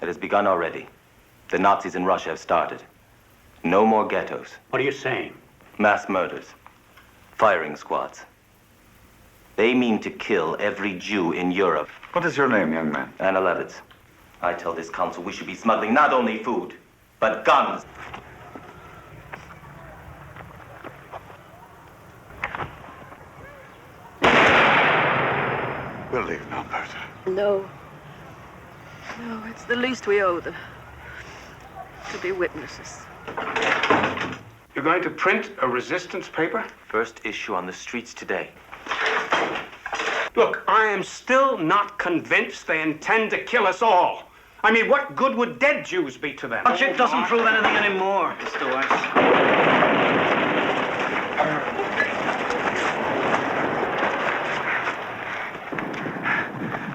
It has begun already. The Nazis in Russia have started. No more ghettos. What are you saying? Mass murders. Firing squads. They mean to kill every Jew in Europe. What is your name, young man? Anna Levitz. I tell this council we should be smuggling not only food, but guns. We'll leave now, Bertha. No. No, it's the least we owe them. To be witnesses. You're going to print a resistance paper? First issue on the streets today. Look, I am still not convinced they intend to kill us all. I mean, what good would dead Jews be to them? Logic doesn't prove anything anymore, Mr. Weiss.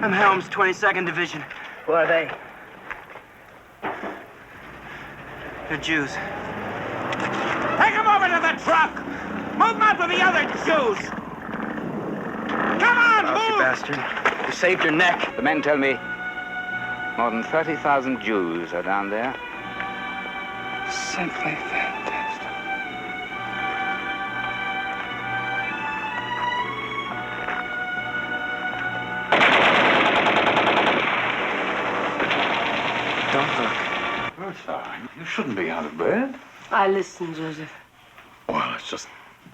I'm Helm's 22nd Division. Who are they? They're Jews. Take them over to the truck! Move them out with the other Jews! Come on, Lousy move! bastard. You saved your neck. The men tell me more than 30,000 Jews are down there. Simply fantastic. Don't look. Bertha, you shouldn't be out of bed. I listen, Joseph. Well, it's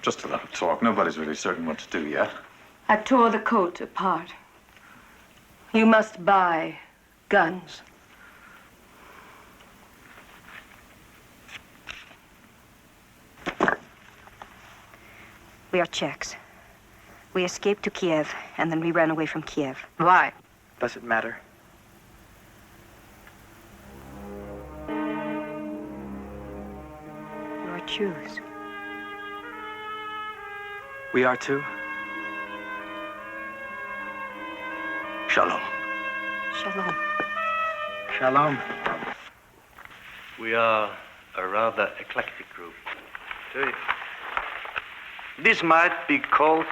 just a lot of talk. Nobody's really certain what to do yet. I tore the coat apart. You must buy guns. We are Czechs. We escaped to Kiev, and then we ran away from Kiev. Why? Does it matter? You are Jews. We are too. Shalom. Shalom. Shalom. We are a rather eclectic group. This might be called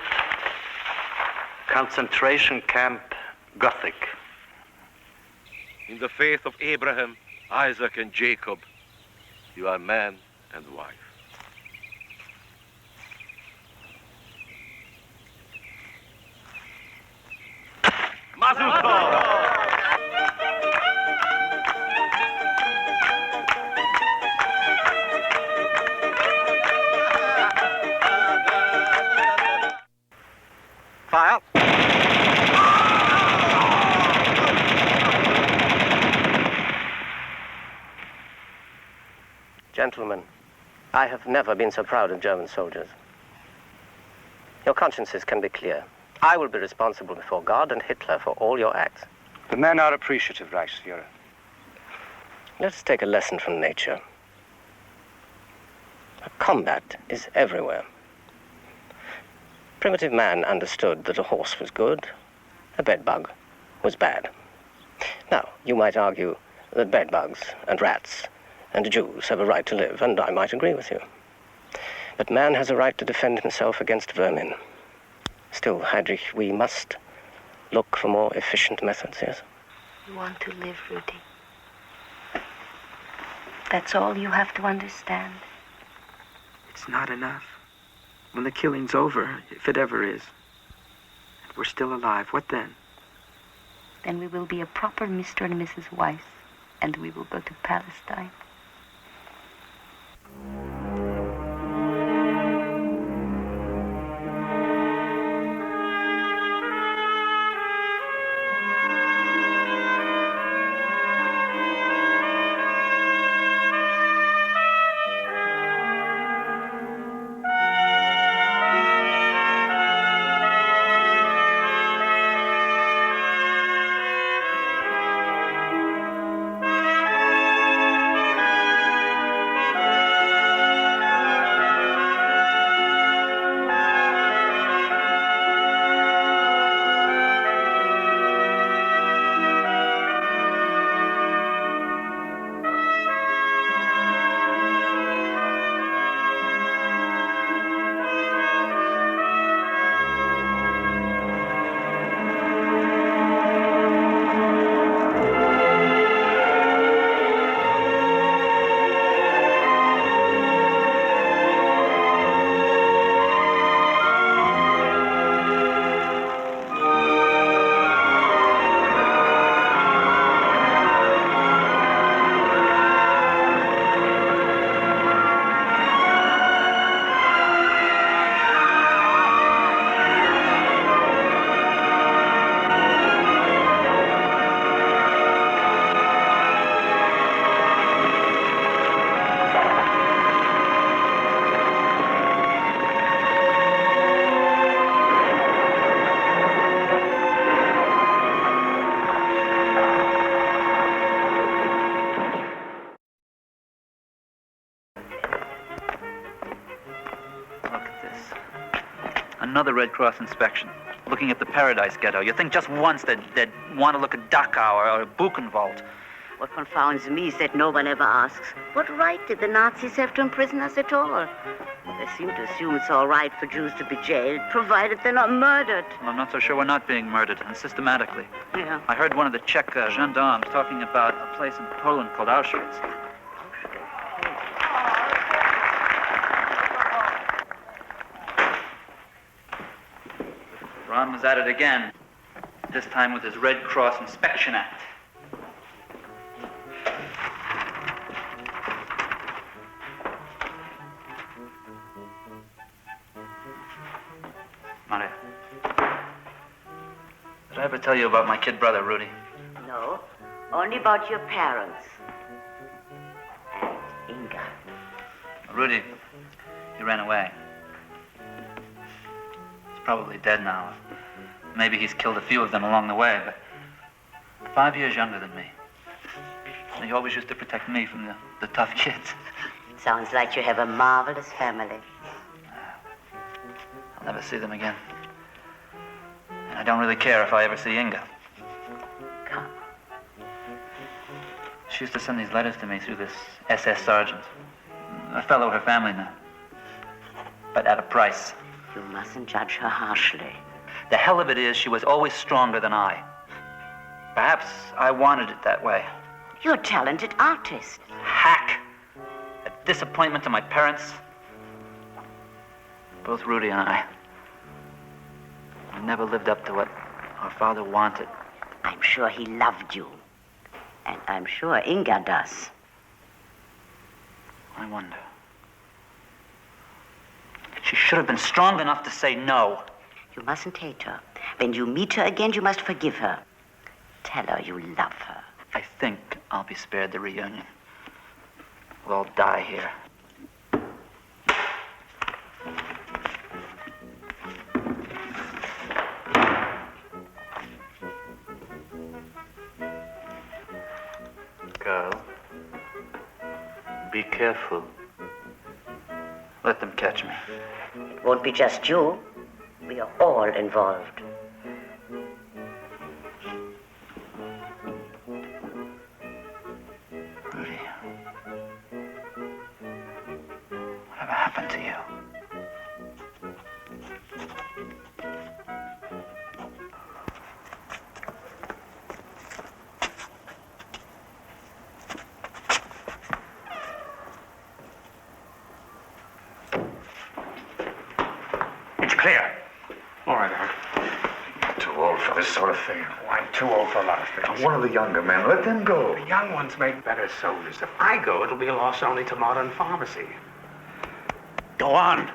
concentration camp Gothic. In the faith of Abraham, Isaac, and Jacob, you are man and wife. Mazel tov! File. Gentlemen, I have never been so proud of German soldiers. Your consciences can be clear. I will be responsible before God and Hitler for all your acts. The men are appreciative, Reichsführer. Let us take a lesson from nature. Combat is everywhere. Primitive man understood that a horse was good, a bedbug was bad. Now, you might argue that bedbugs and rats and Jews have a right to live, and I might agree with you. But man has a right to defend himself against vermin. Still, Heinrich, we must look for more efficient methods, yes? You want to live, Rudy. That's all you have to understand. It's not enough. When the killing's over, if it ever is, and we're still alive, what then? Then we will be a proper Mr. and Mrs. Weiss, and we will go to Palestine. another Red Cross inspection, looking at the Paradise Ghetto. You think just once they'd want to look at Dachau or Buchenwald. What confounds me is that no one ever asks, what right did the Nazis have to imprison us at all? They seem to assume it's all right for Jews to be jailed, provided they're not murdered. Well, I'm not so sure we're not being murdered, and systematically. Yeah. I heard one of the Czech gendarmes talking about a place in Poland called Auschwitz. Ron was at it again, this time with his Red Cross Inspection Act. Maria, did I ever tell you about my kid brother, Rudy? No, only about your parents. And Inga. Rudy, he ran away. He's probably dead now. Maybe he's killed a few of them along the way, but 5 years younger than me. And he always used to protect me from the tough kids. Sounds like you have a marvelous family. I'll never see them again. And I don't really care if I ever see Inga. Come. She used to send these letters to me through this SS sergeant. A fellow of her family now. But at a price. You mustn't judge her harshly. The hell of it is, she was always stronger than I. Perhaps I wanted it that way. You're a talented artist. Hack! A disappointment to my parents. Both Rudy and I. We never lived up to what our father wanted. I'm sure he loved you. And I'm sure Inga does. I wonder. She should have been strong enough to say no. You mustn't hate her. When you meet her again, you must forgive her. Tell her you love her. I think I'll be spared the reunion. We'll all die here. Girl, be careful. Let them catch me. It won't be just you. We are all involved. Rudy, whatever happened to you? It's clear. All right, Doc. Too old for this sort of thing. Oh, I'm too old for a lot of things. One of the younger men, let them go. The young ones make better soldiers. If I go, it'll be a loss only to modern pharmacy. Go on.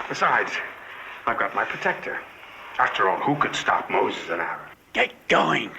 Besides, I've got my protector. After all, who could stop Moses and Aaron? Get going.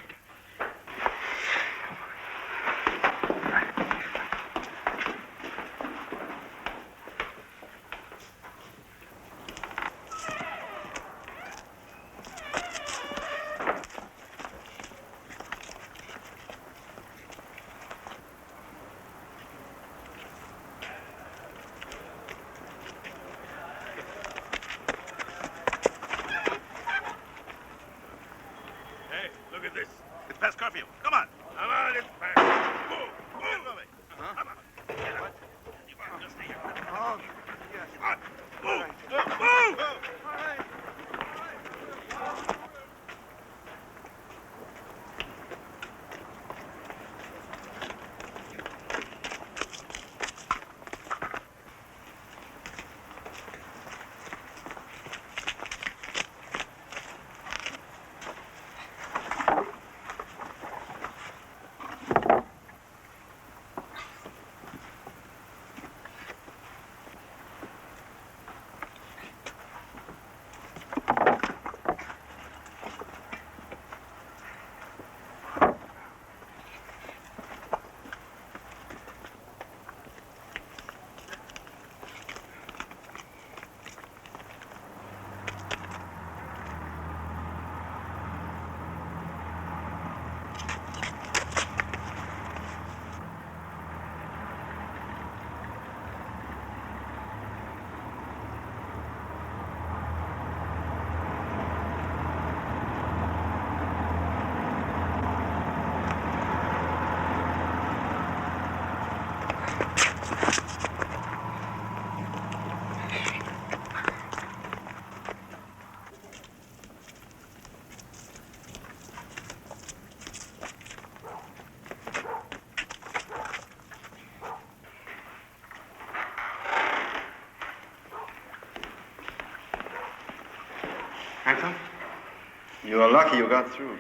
You're lucky you got through.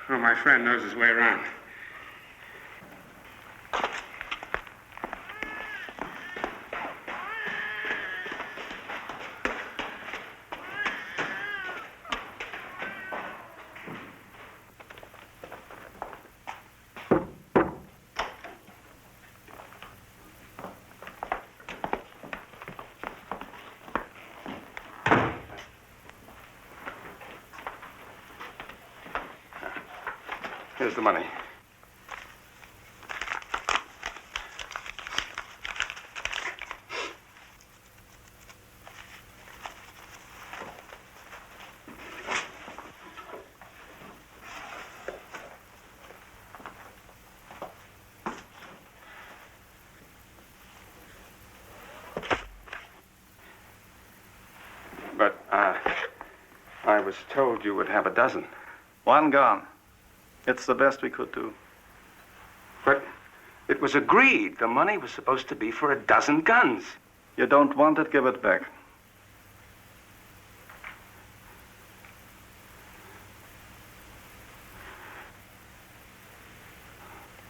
Well, my friend knows his way around. Here's the money. But, I was told you would have a dozen. One gone. It's the best we could do. But it was agreed the money was supposed to be for a dozen guns. You don't want it, give it back.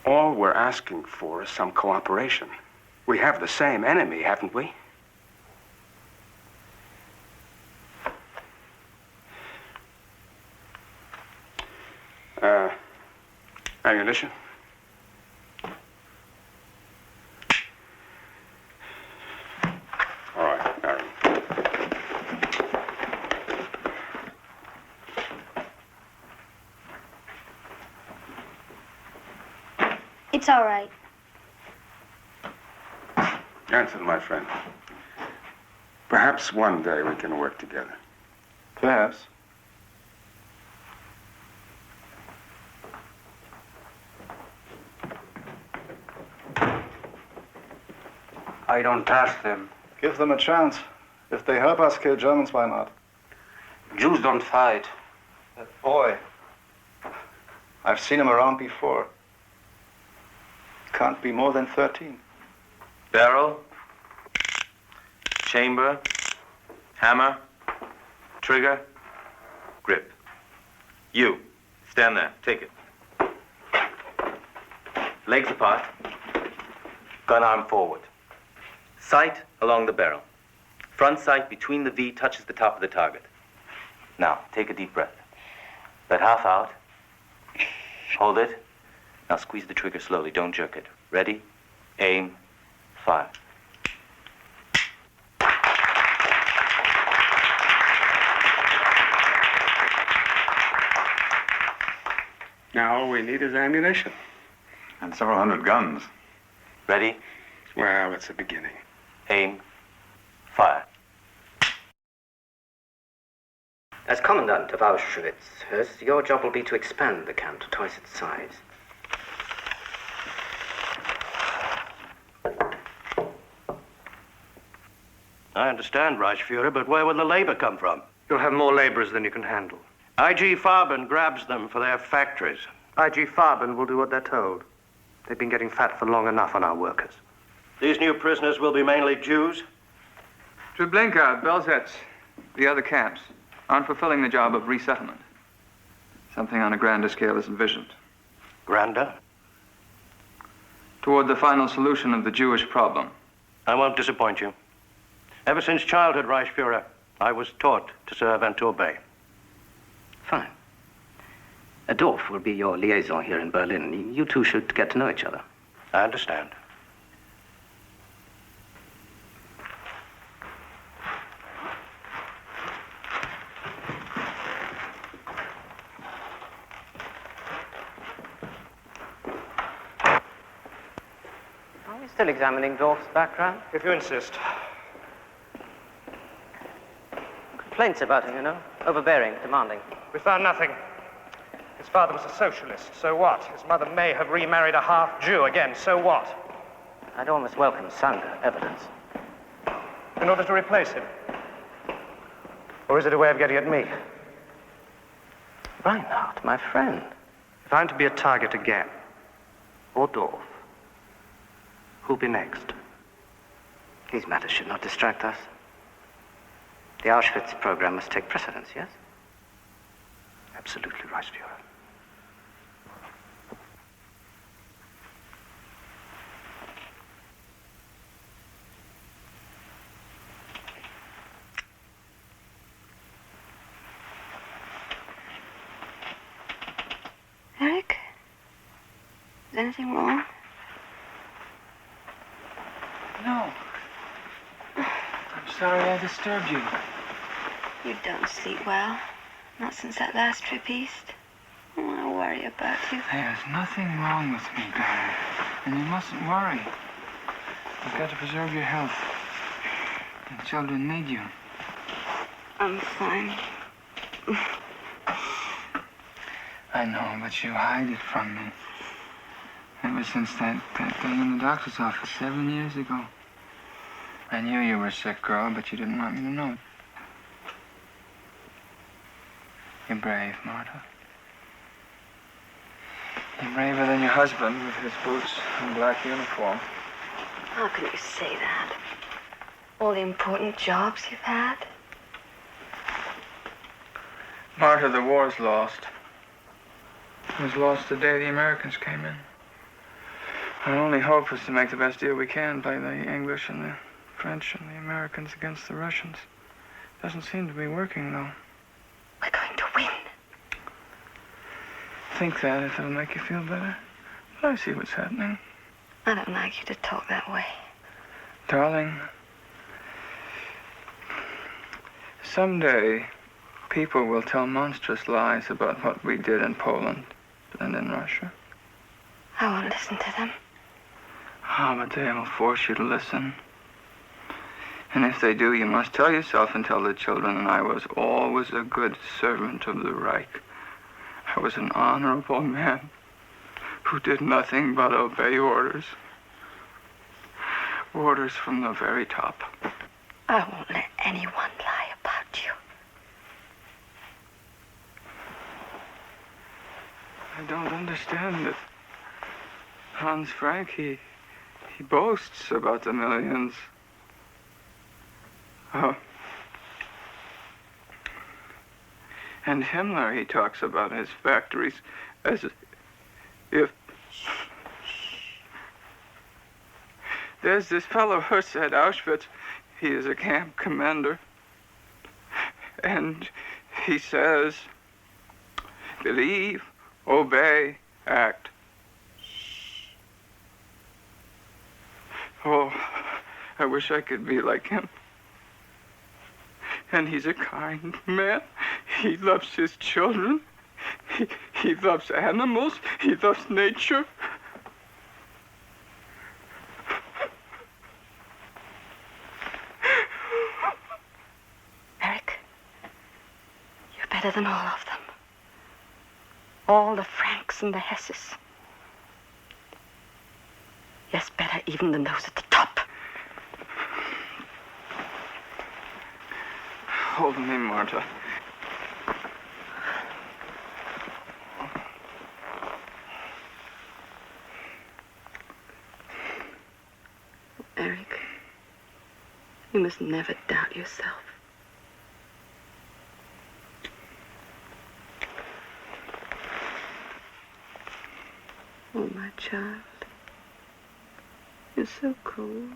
All we're asking for is some cooperation. We have the same enemy, haven't we? Ammunition? All right, Mary. It's all right. Answer, my friend. Perhaps one day we can work together. Perhaps. I don't trust them. Give them a chance. If they help us kill Germans, why not? Jews don't fight. That boy. I've seen him around before. Can't be more than 13. Barrel, chamber, hammer, trigger, grip. You, stand there, take it. Legs apart, gun arm forward. Sight along the barrel. Front sight between the V touches the top of the target. Now, take a deep breath. Let half out. Hold it. Now squeeze the trigger slowly, don't jerk it. Ready, aim, fire. Now all we need is ammunition. And several hundred guns. Ready, Well, it's a beginning. aim, fire. As Commandant of Auschwitz, your job will be to expand the camp to twice its size. I understand, Reichsfuhrer, but where will the labor come from? You'll have more laborers than you can handle. IG Farben grabs them for their factories. IG Farben will do what they're told. They've been getting fat for long enough on our workers. These new prisoners will be mainly Jews? Treblinka, Belzec, the other camps aren't fulfilling the job of resettlement. Something on a grander scale is envisioned. Grander? Toward the final solution of the Jewish problem. I won't disappoint you. Ever since childhood, Reichsfuhrer, I was taught to serve and to obey. Fine. Adolf will be your liaison here in Berlin. You two should get to know each other. I understand. Are we still examining Dolph's background? If you insist. Complaints about him, you know. Overbearing, demanding. We found nothing. His father was a socialist, so what? His mother may have remarried a half-Jew again, so what? I'd almost welcome some evidence. In order to replace him? Or is it a way of getting at me? Reinhardt, my friend. If I'm to be a target again, or Dolph, who'll be next? These matters should not distract us. The Auschwitz program must take precedence, yes? Absolutely, Reichsfuhrer. Eric? Is anything wrong? No. I'm sorry I disturbed you. You don't sleep well. Not since that last trip east. I want to worry about you. There's nothing wrong with me, darling. And you mustn't worry. You've got to preserve your health. The children need you. I'm fine. I know, but you hide it from me. Ever since that day in the doctor's office 7 years ago. I knew you were a sick girl, but you didn't want me to know it. You're brave, Martha. You're braver than your husband with his boots and black uniform. How can you say that? All the important jobs you've had? Martha, the war's lost. It was lost the day the Americans came in. Our only hope is to make the best deal we can, play the English and the French and the Americans against the Russians. Doesn't seem to be working, though. We're going to win. Think that if it'll make you feel better. But I see what's happening. I don't like you to talk that way. Darling, someday people will tell monstrous lies about what we did in Poland and in Russia. I won't listen to them. Ah, but they will force you to listen. And if they do, you must tell yourself and tell the children that I was always a good servant of the Reich. I was an honorable man who did nothing but obey orders. Orders from the very top. I won't let anyone lie about you. I don't understand it. Hans Frank, he boasts about the millions. Oh. And Himmler, he talks about his factories as if... There's this fellow Huss at Auschwitz. He is a camp commander. And he says, believe, obey, act. Oh, I wish I could be like him. And he's a kind man. He loves his children. He loves animals. He loves nature. Eric, you're better than all of them. All the Franks and the Hesses. Yes, better even than those at the top. Hold me, Martha. Eric, you must never doubt yourself. Oh, my child, you're so cold.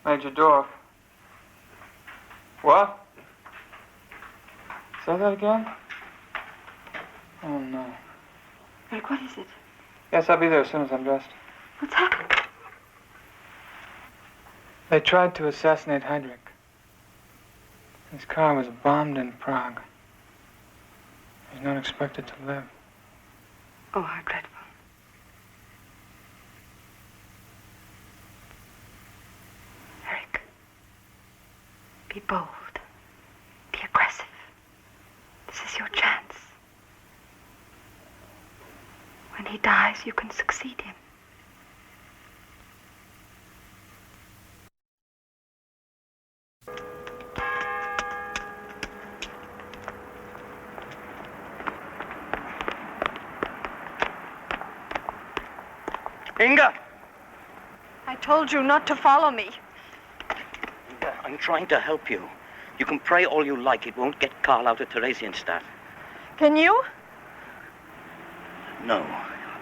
Major Dorf. What? Say that again? Oh, no. Eric, what is it? Yes, I'll be there as soon as I'm dressed. What's happened? They tried to assassinate Heydrich. His car was bombed in Prague. He's not expected to live. Oh, how dreadful. Eric, be bold. Be aggressive. This is your chance. When he dies, you can succeed him. Inga! I told you not to follow me. Inga, I'm trying to help you. You can pray all you like. It won't get Karl out of Theresienstadt. Can you? No,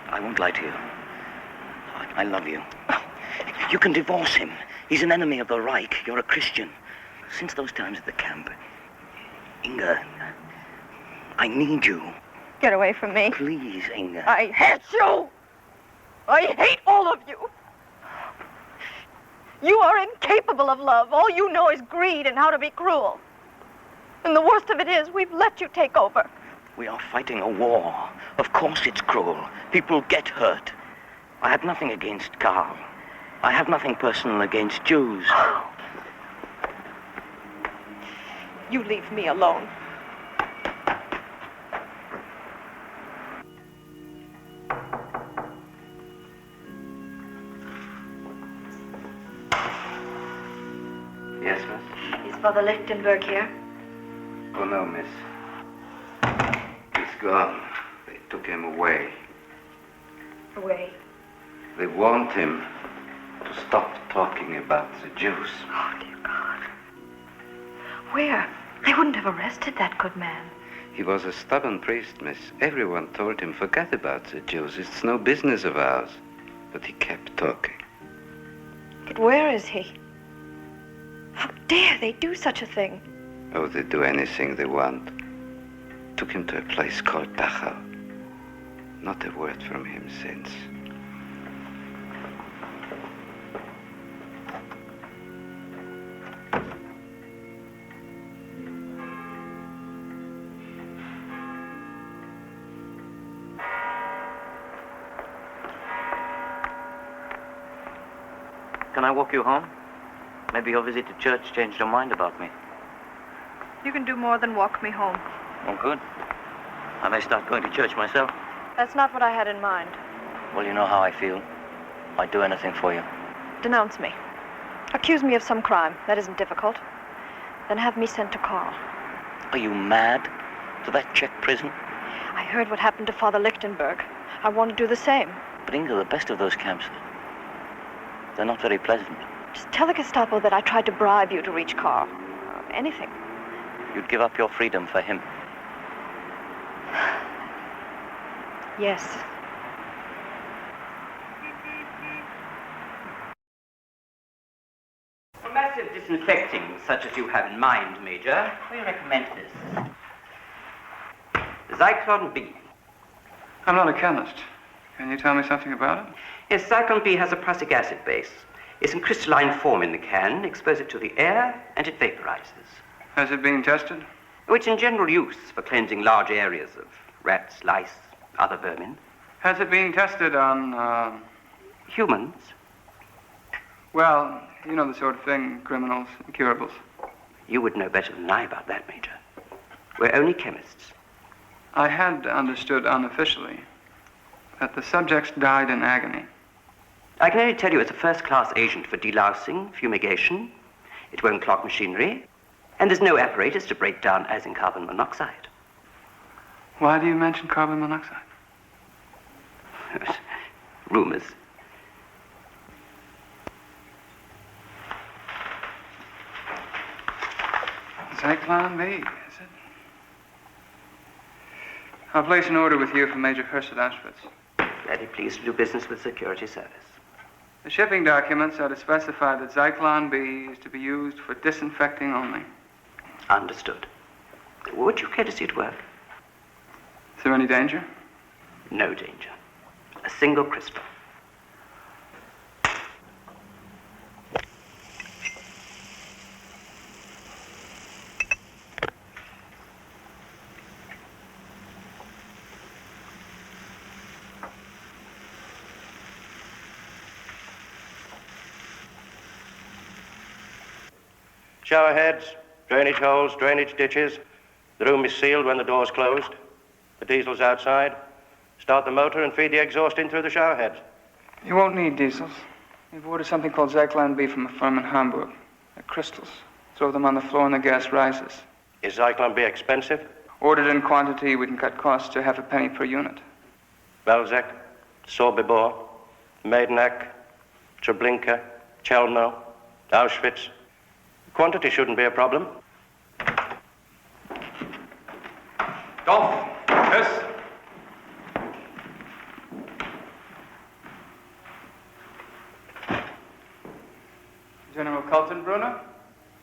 I won't lie to you. I love you. You can divorce him. He's an enemy of the Reich. You're a Christian. Since those times at the camp, Inga, I need you. Get away from me. Please, Inga. I hate you! I hate all of you! You are incapable of love. All you know is greed and how to be cruel. And the worst of it is, we've let you take over. We are fighting a war. Of course it's cruel. People get hurt. I have nothing against Karl. I have nothing personal against Jews. You leave me alone. Yes, miss? Is Father Lichtenberg here? Oh, no, miss. He's gone. They took him away. Away. They warned him to stop talking about the Jews. Oh, dear God. Where? They wouldn't have arrested that good man. He was a stubborn priest, miss. Everyone told him, forget about the Jews. It's no business of ours. But he kept talking. But where is he? How dare they do such a thing? Oh, they do anything they want. Took him to a place called Dachau. Not a word from him since. Can I walk you home? Maybe your visit to church changed your mind about me. You can do more than walk me home. Oh, good. I may start going to church myself. That's not what I had in mind. Well, you know how I feel. I'd do anything for you. Denounce me. Accuse me of some crime. That isn't difficult. Then have me sent to Karl. Are you mad? To that Czech prison? I heard what happened to Father Lichtenberg. I want to do the same. But Inga, the best of those camps, they're not very pleasant. Just tell the Gestapo that I tried to bribe you to reach Karl. Anything. You'd give up your freedom for him. Yes. For massive disinfecting, such as you have in mind, Major, we recommend this. Zyklon B. I'm not a chemist. Can you tell me something about it? Yes, Zyklon B has a prussic acid base. It's in crystalline form in the can. Expose it to the air, and it vaporizes. Has it been tested? Oh, it's in general use for cleansing large areas of rats, lice, other vermin. Has it been tested on, humans? Well, you know the sort of thing, criminals, incurables. You would know better than I about that, Major. We're only chemists. I had understood unofficially that the subjects died in agony. I can only tell you it's a first-class agent for delousing, fumigation. It won't clog machinery. And there's no apparatus to break down as in carbon monoxide. Why do you mention carbon monoxide? Rumors. Zyklon B, is it? I'll place an order with you for Major Hurst at Auschwitz. Very pleased to do business with security service. The shipping documents are to specify that Zyklon B is to be used for disinfecting only. Understood. Would you care to see it work? Is there any danger? No danger. A single crystal. Shower heads, drainage holes, drainage ditches. The room is sealed when the door's closed. The diesel's outside. Start the motor and feed the exhaust in through the shower heads. You won't need diesels. We've ordered something called Zyklon B from a firm in Hamburg. They're crystals. Throw them on the floor and the gas rises. Is Zyklon B expensive? Ordered in quantity, we can cut costs to half a penny per unit. Belzec, Sobibor, Maidenac, Treblinka, Chelmno, Auschwitz. Quantity shouldn't be a problem. Dolph, yes? General Kaltenbrunner,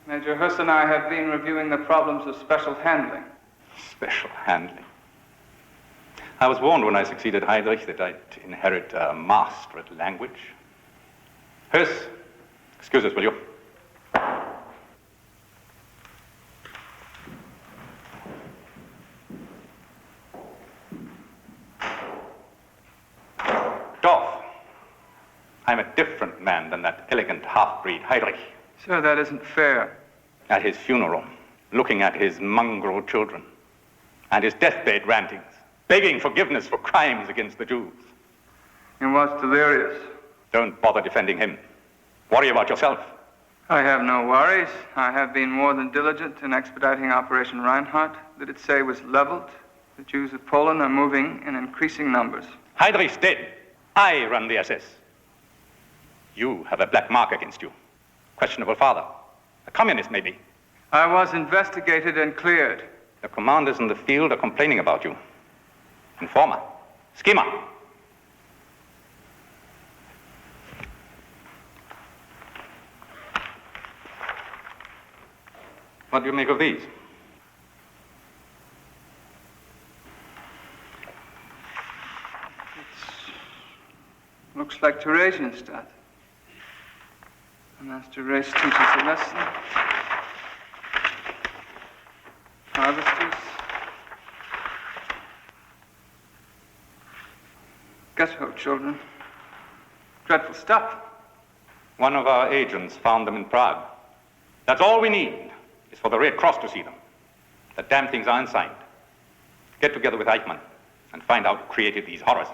Major Huss and I have been reviewing the problems of special handling. Special handling. I was warned when I succeeded Heydrich that I'd inherit a master at language. Huss, excuse us, will you? Dorf, I'm a different man than that elegant half-breed Heydrich. Sir, that isn't fair. At his funeral, looking at his mongrel children, and his deathbed rantings, begging forgiveness for crimes against the Jews. He was delirious. Don't bother defending him. Worry about yourself. I have no worries. I have been more than diligent in expediting Operation Reinhardt, that it say was leveled. The Jews of Poland are moving in increasing numbers. Heydrich's dead. I run the SS. You have a black mark against you. Questionable father. A communist, maybe. I was investigated and cleared. The commanders in the field are complaining about you. Informer. Schemer. What do you make of these? Looks like Theresienstadt. The Master Race teaches a lesson. Harvesters. Ghetto children. Dreadful stuff. One of our agents found them in Prague. That's all we need, is for the Red Cross to see them. The damn things are unsigned. Get together with Eichmann and find out who created these horrors.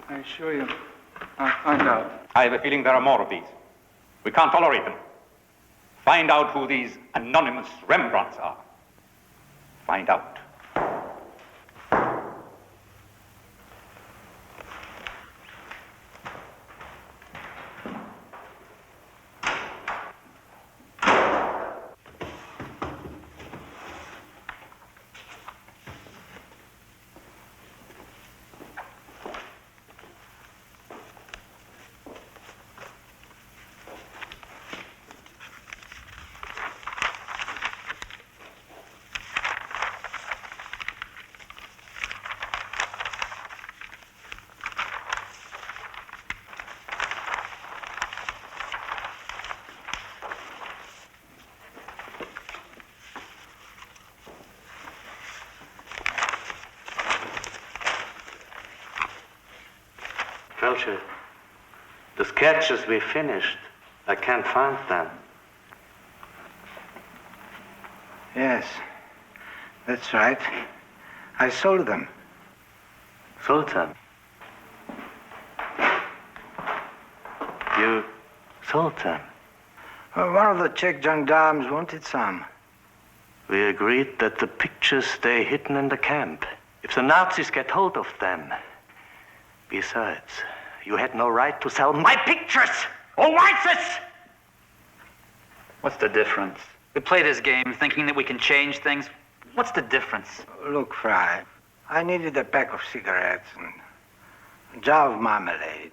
I assure you, I'll find out. I have a feeling there are more of these. We can't tolerate them. Find out who these anonymous Rembrandts are. Find out. Feldshuh, the sketches we finished, I can't find them. Yes, that's right. I sold them. Sold them? You sold them? Well, one of the Czech gendarmes wanted some. We agreed that the pictures stay hidden in the camp. If the Nazis get hold of them. Besides, you had no right to sell my pictures! Or Weiss's! What's the difference? We play this game thinking that we can change things. What's the difference? Look, Fry, I needed a pack of cigarettes and a jar of marmalade.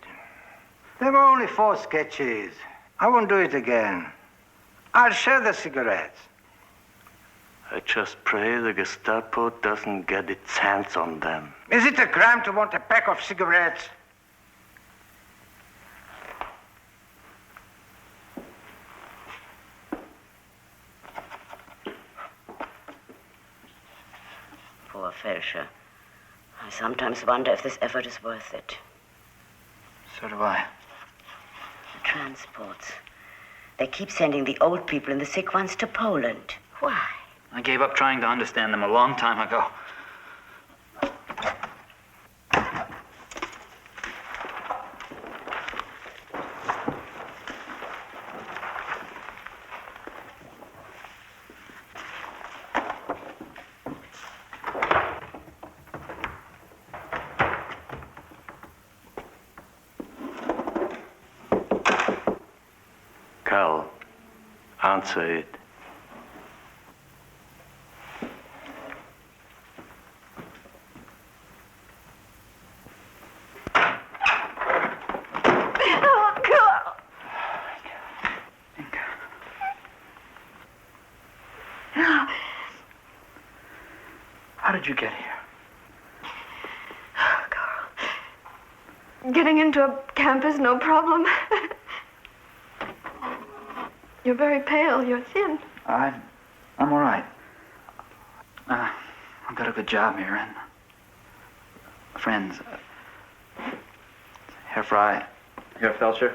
There were only 4 sketches. I won't do it again. I'll share the cigarettes. I just pray the Gestapo doesn't get its hands on them. Is it a crime to want a pack of cigarettes? Poor Feldshuh. I sometimes wonder if this effort is worth it. So do I. The transports. They keep sending the old people and the sick ones to Poland. Why? I gave up trying to understand them a long time ago. Carl, answer it. Oh, Carl. How did you get here? Getting into a camp is no problem. You're very pale. You're thin. I'm all right. I've got a good job here, and friends. Herr Fry, Herr Feldshuh,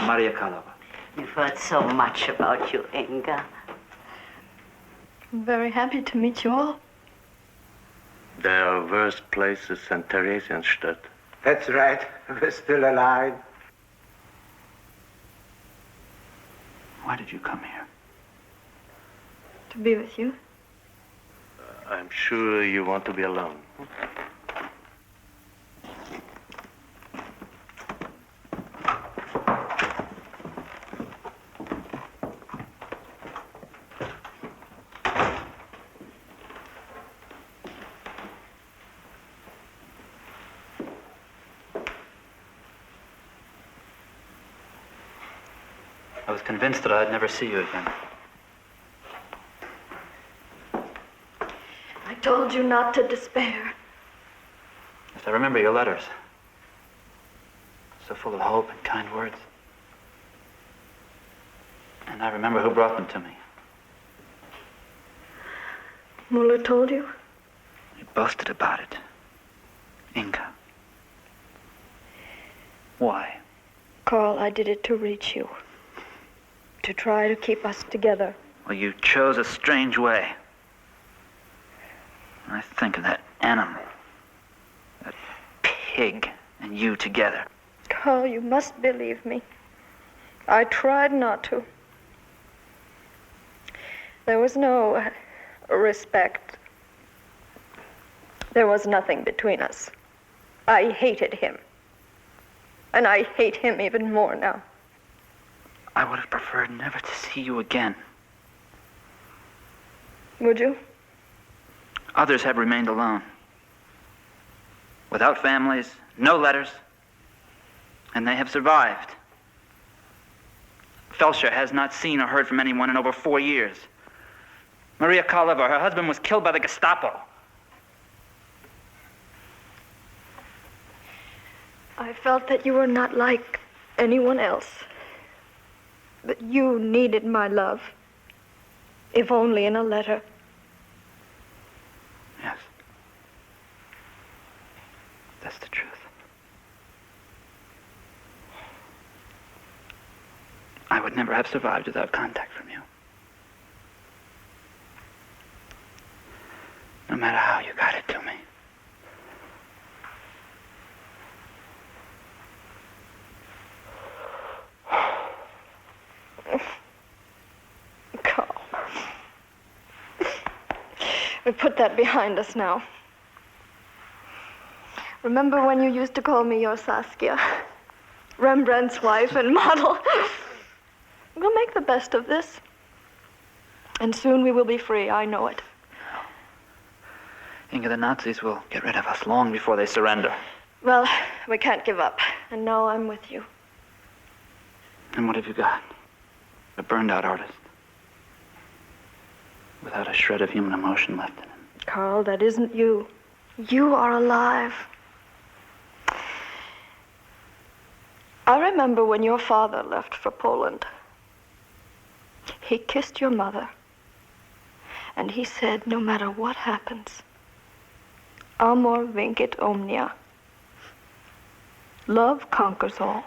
Maria Kalova. You've heard so much about you, Inga. I'm very happy to meet you all. There are worse places than Theresienstadt. That's right. We're still alive. Why did you come here? To be with you. I'm sure you want to be alone. I was convinced that I'd never see you again. I told you not to despair. Yes, I remember your letters. So full of hope and kind words. And I remember who brought them to me. Muller told you? He boasted about it. Inga. Why? Carl, I did it to reach you. To try to keep us together. Well, you chose a strange way. I think of that animal. That pig and you together. Carl, you must believe me. I tried not to. There was no respect. There was nothing between us. I hated him. And I hate him even more now. I would have preferred never to see you again. Would you? Others have remained alone. Without families, no letters. And they have survived. Feldshuh has not seen or heard from anyone in over 4 years. Maria Kalova, her husband was killed by the Gestapo. I felt that you were not like anyone else. That you needed my love. If only in a letter. Yes. That's the truth. I would never have survived without contact from you. No matter how you got it to me. Carl. We put that behind us now. Remember when you used to call me your Saskia? Rembrandt's wife and model? We'll make the best of this. And soon we will be free, I know it. Inga, the Nazis will get rid of us long before they surrender. Well, we can't give up. And now I'm with you. And what have you got? A burned-out artist. Without a shred of human emotion left in him. Carl, that isn't you. You are alive. I remember when your father left for Poland. He kissed your mother. And he said, no matter what happens, amor vincit omnia. Love conquers all.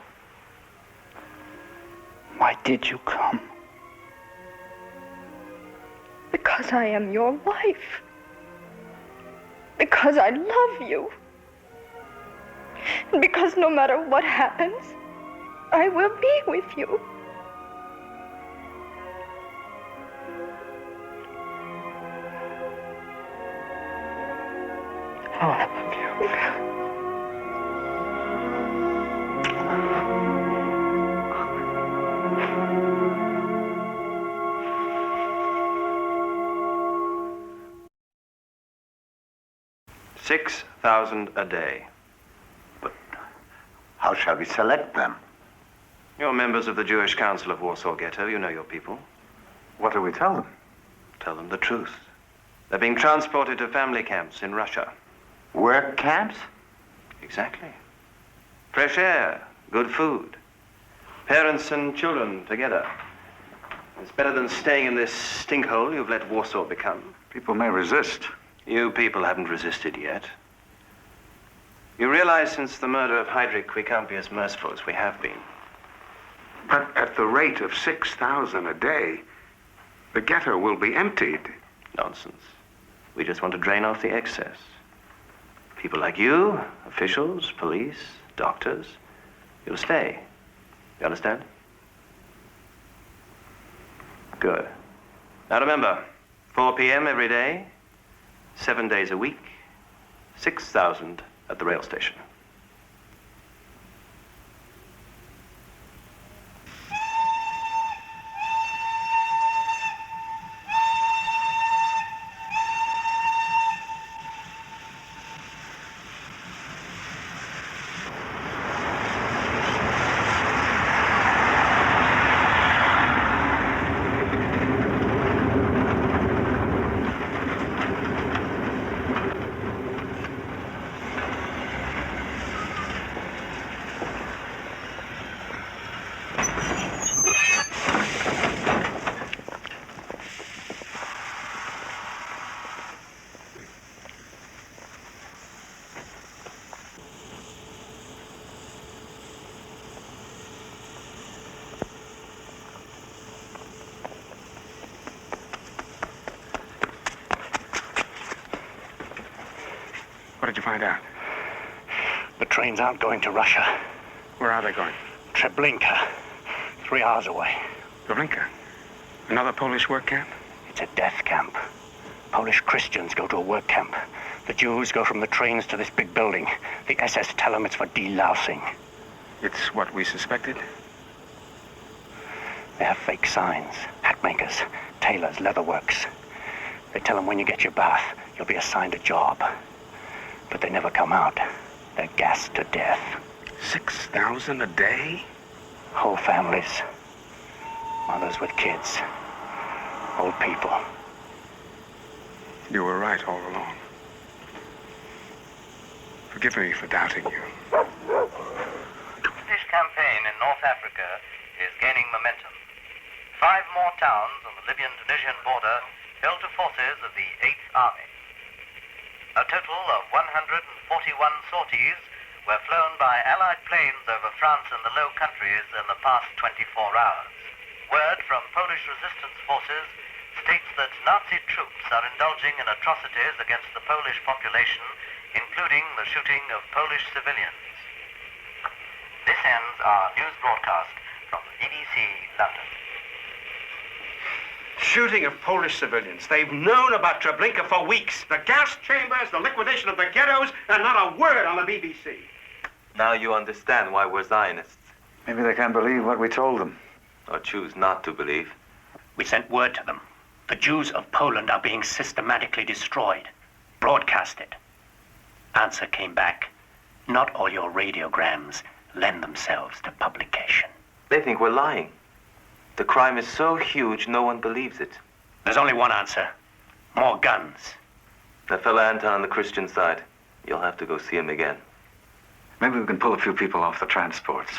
Why did you come? Because I am your wife. Because I love you. And because no matter what happens, I will be with you. Oh, I love you. 6,000 a day. How shall we select them? You're members of the Jewish Council of Warsaw Ghetto. You know your people. What do we tell them? Tell them the truth. They're being transported to family camps in Russia. Work camps? Exactly. Fresh air, good food. Parents and children together. It's better than staying in this stinkhole you've let Warsaw become. People may resist. You people haven't resisted yet. You realize since the murder of Heydrich, we can't be as merciful as we have been. But at the rate of 6,000 a day, the ghetto will be emptied. Nonsense. We just want to drain off the excess. People like you, officials, police, doctors, you'll stay. You understand? Good. Now remember, 4 p.m. every day, 7 days a week, 6,000 at the rail station. What did you find out? The trains aren't going to Russia. Where are they going? Treblinka. 3 hours away. Treblinka? Another Polish work camp? It's a death camp. Polish Christians go to a work camp. The Jews go from the trains to this big building. The SS tell them it's for delousing. It's what we suspected? They have fake signs. Hat makers, tailors, leatherworks. They tell them when you get your bath, you'll be assigned a job. But they never come out. They're gassed to death. 6,000 a day? Whole families. Mothers with kids. Old people. You were right all along. Forgive me for doubting you. The British campaign in North Africa is gaining momentum. 5 more towns on the Libyan-Tunisian border fell to forces of the 8th Army. A total of 141 sorties were flown by Allied planes over France and the Low Countries in the past 24 hours. Word from Polish resistance forces states that Nazi troops are indulging in atrocities against the Polish population, including the shooting of Polish civilians. This ends our news broadcast from the BBC London. Shooting of Polish civilians. They've known about Treblinka for weeks. The gas chambers, the liquidation of the ghettos, and not a word on the BBC. Now you understand why we're Zionists. Maybe they can't believe what we told them. Or choose not to believe. We sent word to them. The Jews of Poland are being systematically destroyed. Broadcasted. Answer came back. Not all your radiograms lend themselves to publication. They think we're lying. The crime is so huge, no one believes it. There's only one answer. More guns. That fella Anton on the Christian side. You'll have to go see him again. Maybe we can pull a few people off the transports.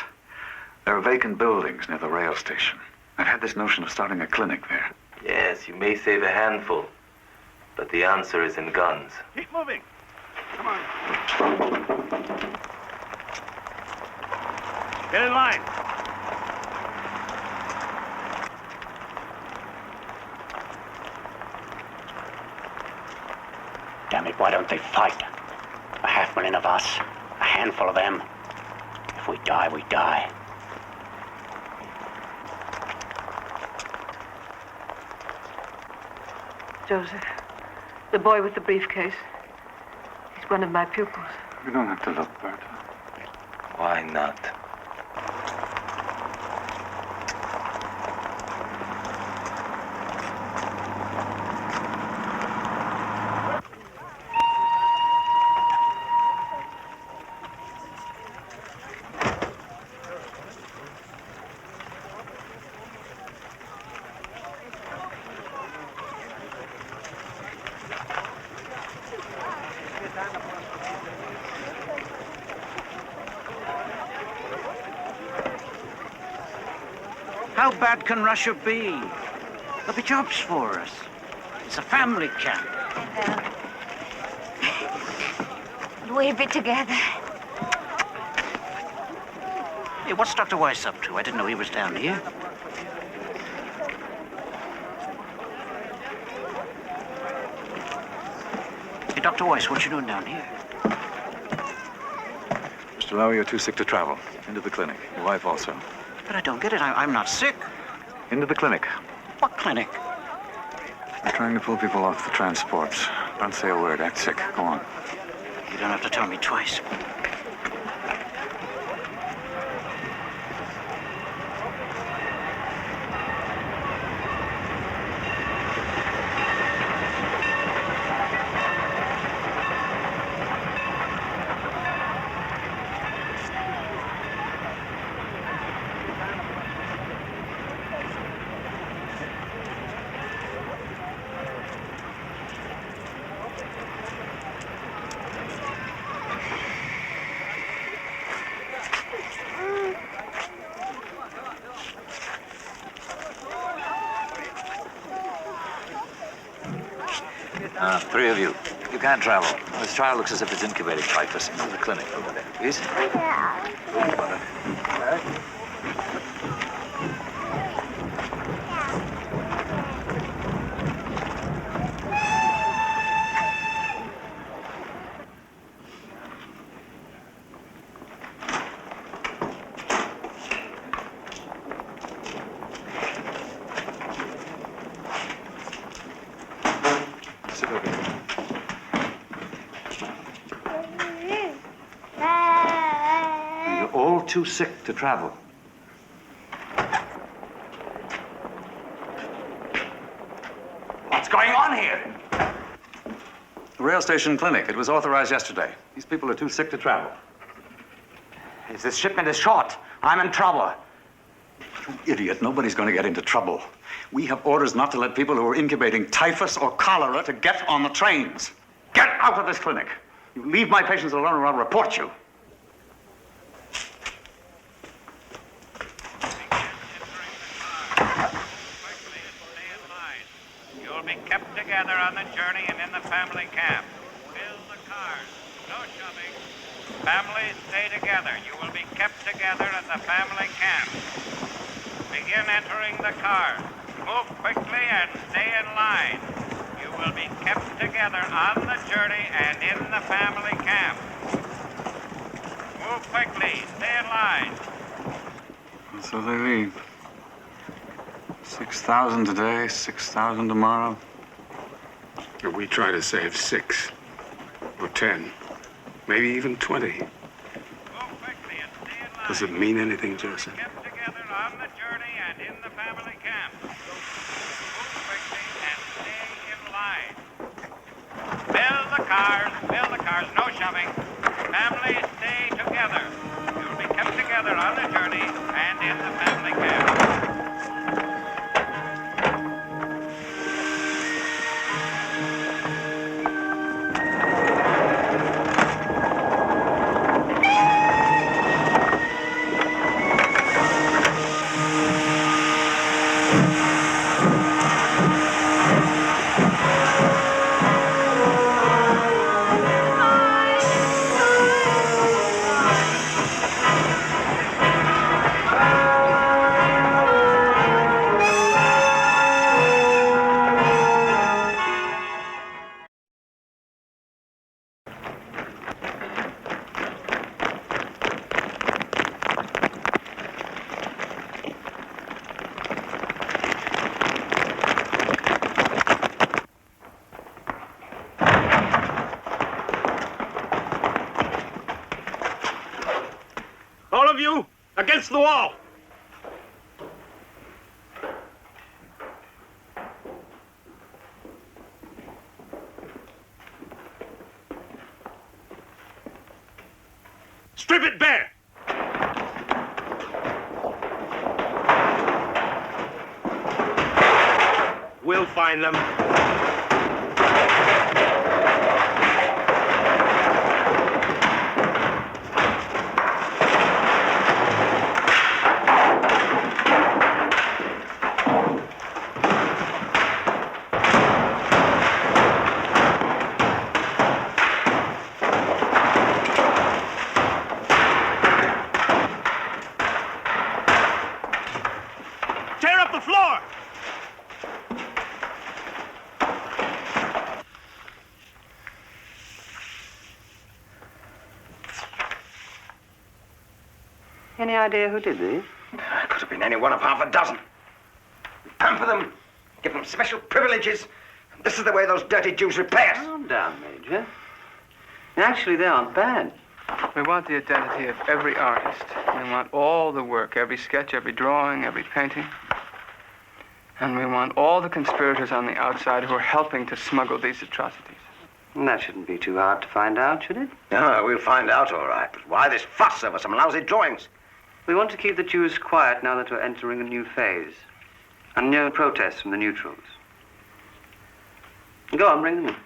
There are vacant buildings near the rail station. I've had this notion of starting a clinic there. Yes, you may save a handful, but the answer is in guns. Keep moving. Come on. Get in line. Damn it, why don't they fight? 500,000 of us, a handful of them. If we die, we die. Joseph, the boy with the briefcase. He's one of my pupils. You don't have to look, Berta. Why not? How bad can Russia be? There'll be jobs for us. It's a family camp. We'll be together. Hey, what's Dr. Weiss up to? I didn't know he was down here. Hey, Dr. Weiss, what you doing down here? Mr. Lowe, you're too sick to travel. Into the clinic. Your wife also. But I don't get it. I'm not sick. Into the clinic. What clinic? We're trying to pull people off the transports. Don't say a word. Act sick. Go on. You don't have to tell me twice. Three of you. You can't travel. This child looks as if it's incubating typhus. Into the clinic over there, please. Too sick to travel. What's going on here? The rail station clinic. It was authorized yesterday. These people are too sick to travel. This shipment is short. I'm in trouble. You idiot. Nobody's going to get into trouble. We have orders not to let people who are incubating typhus or cholera to get on the trains. Get out of this clinic. You leave my patients alone or I'll report you. Kept together on the journey and in the family camp. Fill the cars. No shoving. Families stay together. You will be kept together in the family camp. Begin entering the cars. Move quickly and stay in line. You will be kept together on the journey and in the family camp. Move quickly. Stay in line. And so they leave. 6,000 today, 6,000 tomorrow. We try to save 6 or 10, maybe even 20. Does it mean anything, Joseph? Kept together on the journey and in the family camp. Move quickly and stay in line. Fill the cars, no shoving. Families stay together. You'll be kept together on the journey and in the family camp. Against the wall! Strip it bare! We'll find them. Tear up the floor! Any idea who did these? Could have been any one of half a dozen. We pamper them, give them special privileges. This is the way those dirty Jews repay us. Calm down, Major. Actually, they aren't bad. We want the identity of every artist. We want all the work, every sketch, every drawing, every painting. And we want all the conspirators on the outside who are helping to smuggle these atrocities. And that shouldn't be too hard to find out, should it? No, we'll find out all right. But why this fuss over some lousy drawings? We want to keep the Jews quiet now that we're entering a new phase. And no protests from the neutrals. Go on, bring them in.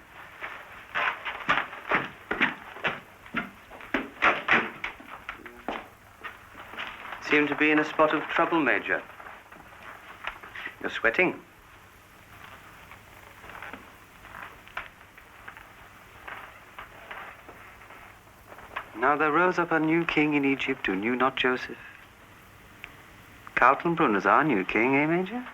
Seem to be in a spot of trouble, Major. You're sweating. Now there rose up a new king in Egypt who knew not Joseph. Kaltenbrunn is our new king, eh, Major?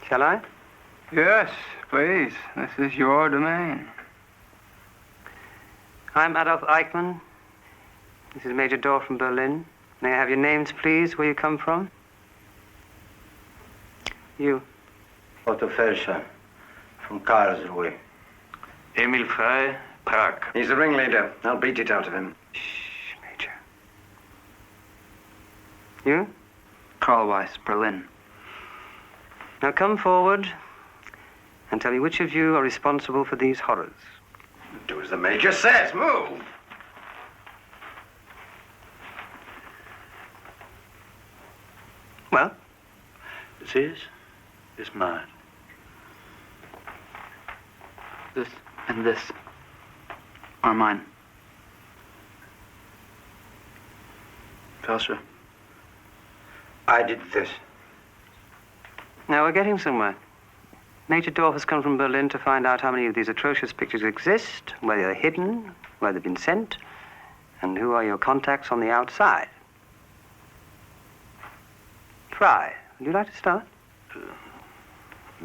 Shall I? Yes, please. This is your domain. I'm Adolf Eichmann. This is Major Dorr from Berlin. May I have your names, please, where you come from? You. Otto Feldshuh, from Karlsruhe. Emil Frey, Prague. He's the ringleader. I'll beat it out of him. Shh, Major. You? Karl Weiss, Berlin. Now come forward and tell me which of you are responsible for these horrors. Do as the Major says. Move! Well? This is mine. This and this are mine. Feldshuh. I did this. Now we're getting somewhere. Major Dorf has come from Berlin to find out how many of these atrocious pictures exist, where they're hidden, where they've been sent, and who are your contacts on the outside. Try. Would you like to start?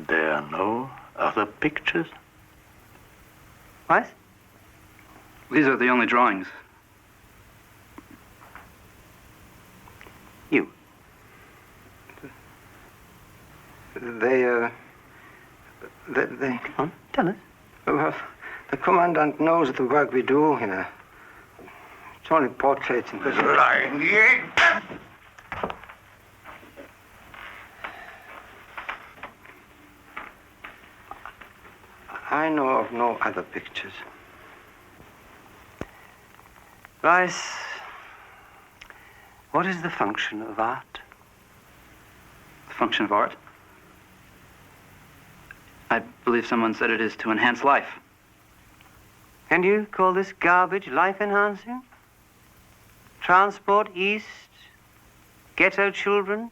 There are no other pictures? What? These are the only drawings. You. They. Come on, tell us. Well, the commandant knows the work we do here. It's only portraits and... Lying. I know of no other pictures. Weiss, what is the function of art? The function of art? I believe someone said it is to enhance life. And you call this garbage life-enhancing? Transport east? Ghetto children?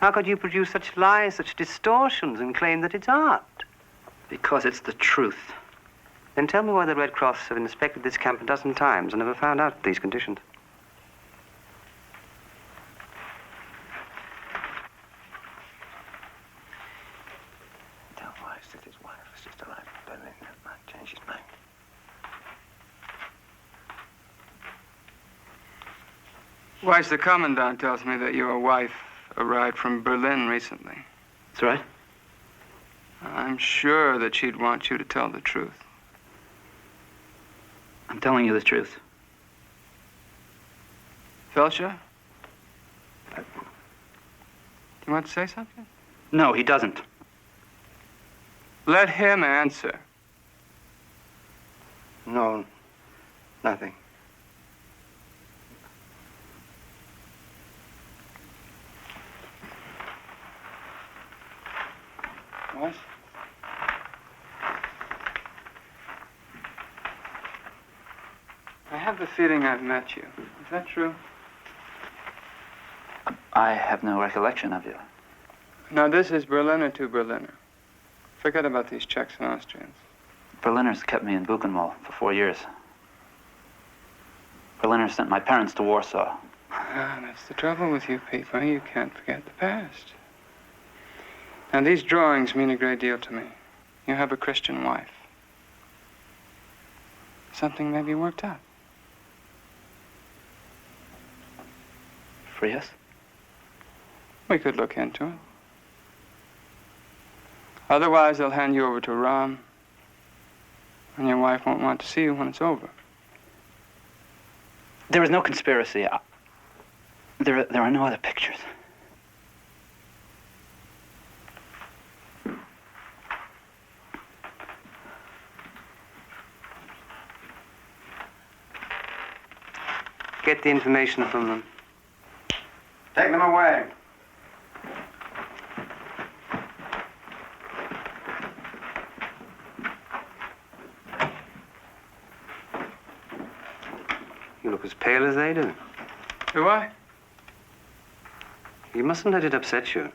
How could you produce such lies, such distortions, and claim that it's art? Because it's the truth. Then tell me why the Red Cross have inspected this camp a dozen times and never found out these conditions. Tell Weiss that his wife has just arrived in Berlin. That might change his mind. Weiss, the commandant tells me that your wife arrived from Berlin recently. That's right. I'm sure that she'd want you to tell the truth. I'm telling you the truth. Feldshuh? Do you want to say something? No, he doesn't. Let him answer. No, nothing. What? I have the feeling I've met you. Is that true? I have no recollection of you. Now, this is Berliner to Berliner. Forget about these Czechs and Austrians. Berliners kept me in Buchenwald for 4 years. Berliners sent my parents to Warsaw. Ah, that's the trouble with you people. You can't forget the past. Now, these drawings mean a great deal to me. You have a Christian wife. Something may be worked out. Free us? We could look into it. Otherwise, they'll hand you over to Rom, and your wife won't want to see you when it's over. There is no conspiracy. There are no other pictures. Get the information from them. Take them away. You look as pale as they do. Do I? You mustn't let it upset you.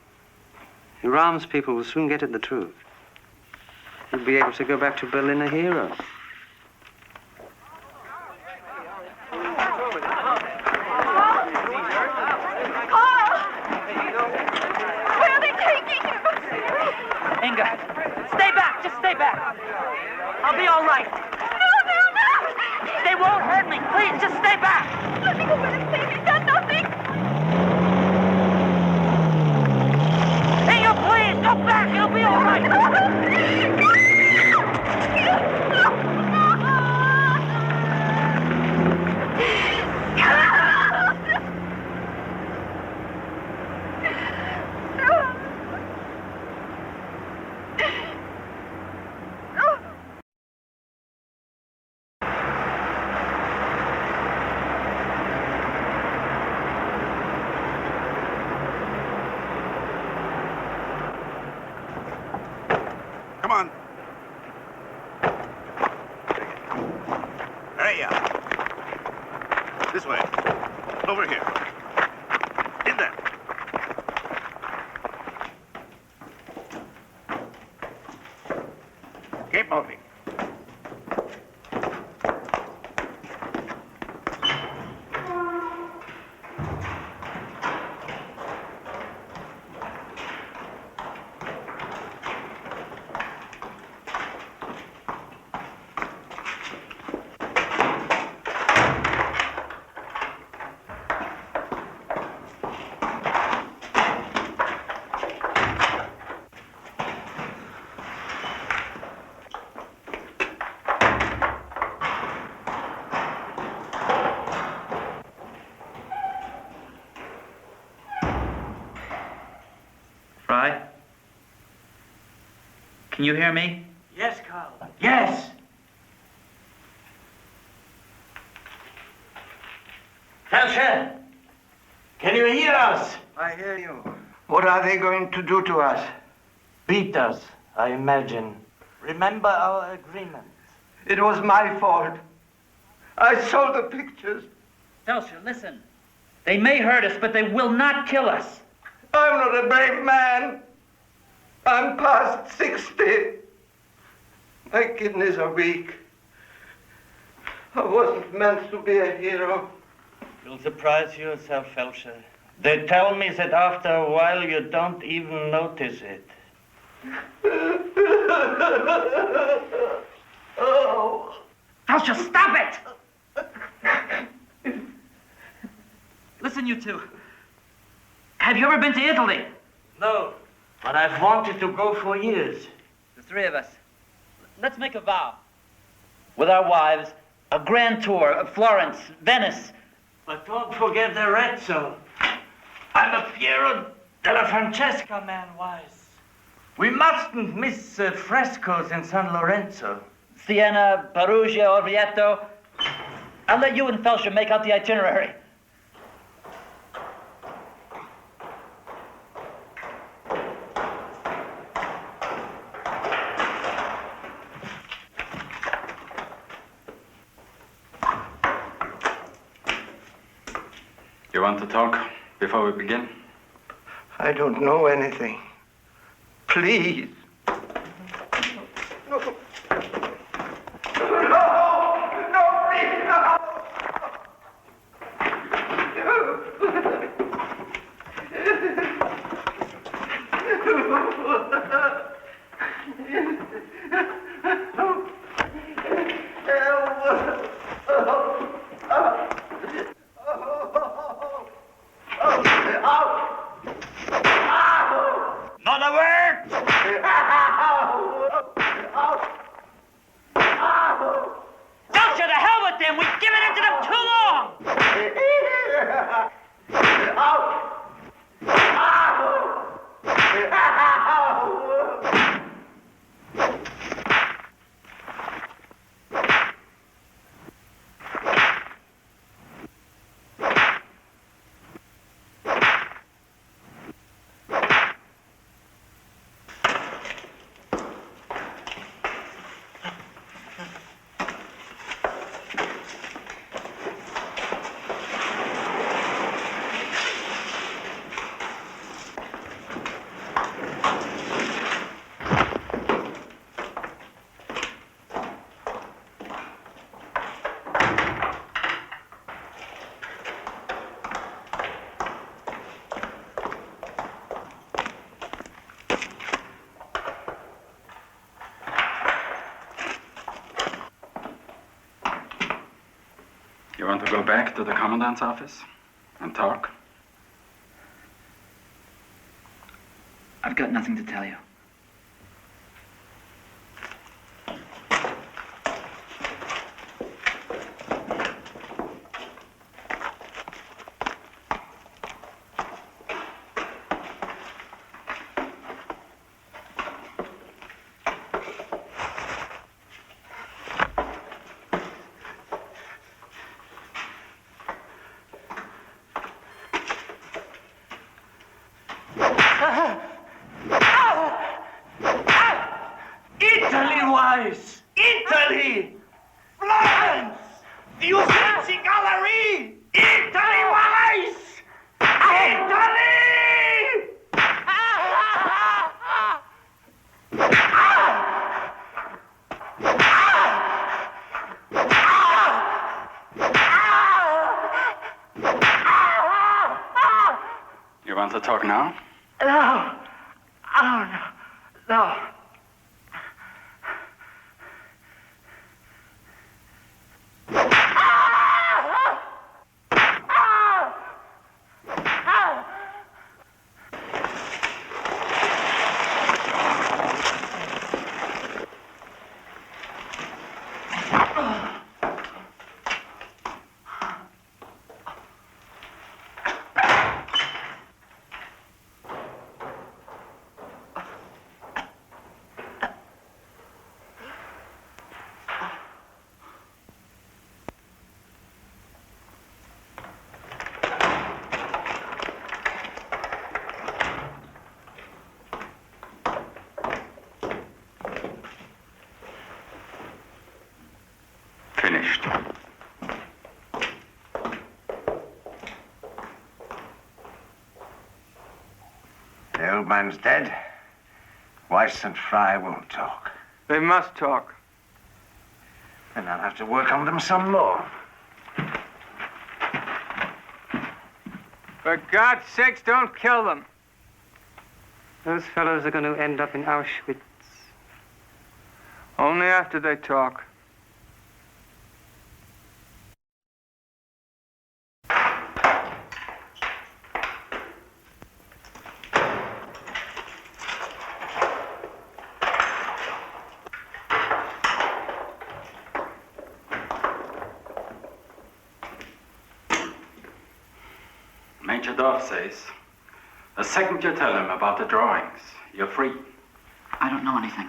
Ram's people will soon get at the truth. You'll be able to go back to Berlin a hero. Stay back! Just stay back! I'll be all right. No! They won't hurt me. Please, just stay back! Let me go with him, please. He's done nothing. Hey, you please, go back. It'll be all right. Come on. Hurry up. This way. Over here. In there. Keep moving. Fry? Can you hear me? Yes, Carl. Yes! Feldshuh! Can you hear us? I hear you. What are they going to do to us? Beat us, I imagine. Remember our agreement. It was my fault. I sold the pictures. Feldshuh, listen. They may hurt us, but they will not kill us. I'm not a brave man. I'm past 60. My kidneys are weak. I wasn't meant to be a hero. You'll surprise yourself, Feldshuh. They tell me that after a while you don't even notice it. Oh. Feldshuh, stop it! Listen, you two. Have you ever been to Italy? No, but I've wanted to go for years. The three of us. Let's make a vow. With our wives, A grand tour of Florence, Venice. But don't forget the Arezzo. I'm a Piero della Francesca man, Weiss. We mustn't miss the frescoes in San Lorenzo. Siena, Perugia, Orvieto. I'll let you and Feldshuh make out the itinerary. You want to talk before we begin? I don't know anything. Please. Not a word! Feldshuh, to hell with them! We've given in to them too long! You want to go back to the commandant's office and talk? I've got nothing to tell you. Italy, Weiss! Italy! Florence! The Uffizi Gallery! Italy, Weiss! Italy! You want to talk now? No. Oh, no. No. Finished. The old man's dead. Weiss and Fry won't talk. They must talk. And I'll have to work on them some more. For God's sakes, don't kill them. Those fellows are going to end up in Auschwitz. Only after they talk. Dorf says. The second you tell him about the drawings, you're free. I don't know anything.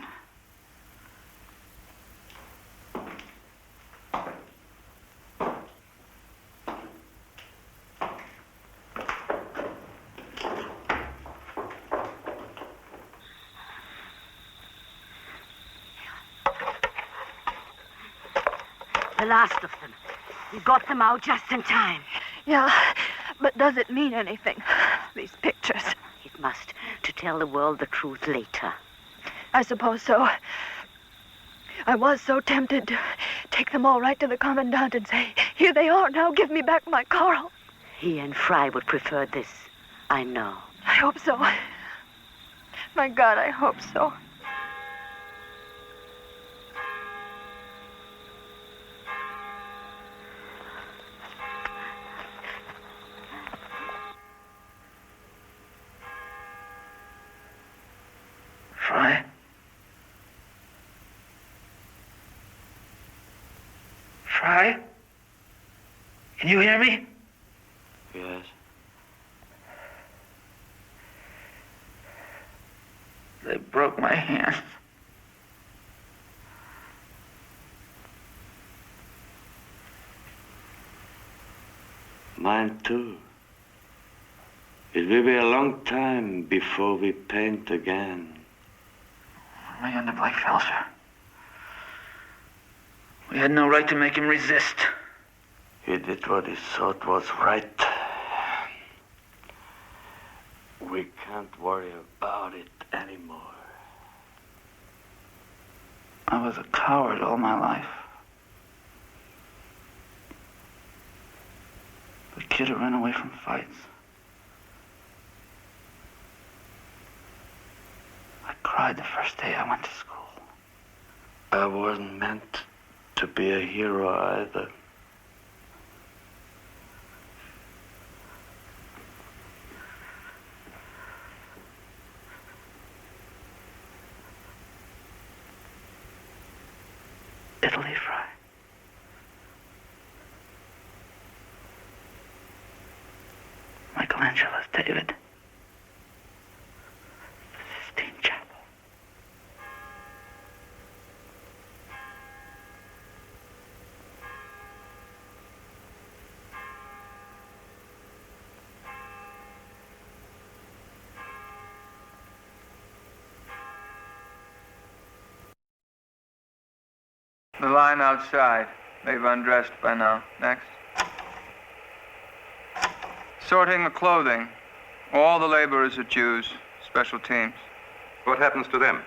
The last of them. You got them out just in time. Yeah, but does it mean anything, these pictures? It must, to tell the world the truth later. I suppose so. I was so tempted to take them all right to the commandant and say, here they are, now give me back my Carl. He and Fry would prefer this. I know. I hope so. My God, I hope so. Fry? Fry? Can you hear me? Yes. They broke my hand. Mine too. It will be a long time before we paint again. We end up like Feldshuh. We had no right to make him resist. He did what he thought was right. We can't worry about it anymore. I was a coward all my life. The kid who ran away from fights. I cried the first day I went to school. I wasn't meant to be a hero either. Italy, Fry. Michelangelo's David. The Sistine Chapel. The line outside. They've undressed by now. Next. Sorting the clothing. All the laborers are Jews. Special teams. What happens to them?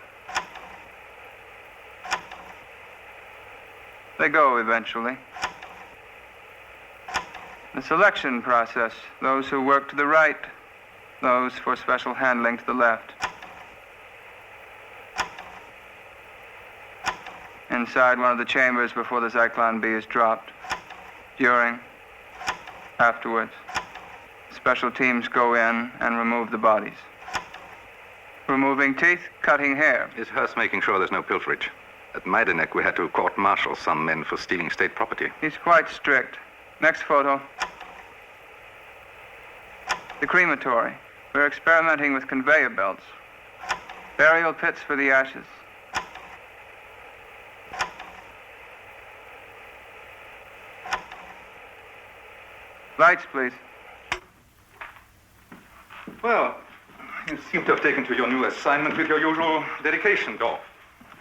They go eventually. The selection process. Those who work to the right. Those for special handling to the left. Inside one of the chambers before the Zyklon B is dropped. During. Afterwards. Special teams go in and remove the bodies. Removing teeth, cutting hair. Is Hurst making sure there's no pilferage? At Majdanek, we had to court-martial some men for stealing state property. He's quite strict. Next photo. The crematory. We're experimenting with conveyor belts. Burial pits for the ashes. Lights, please. Well, you seem to have taken to your new assignment with your usual dedication, Dorf.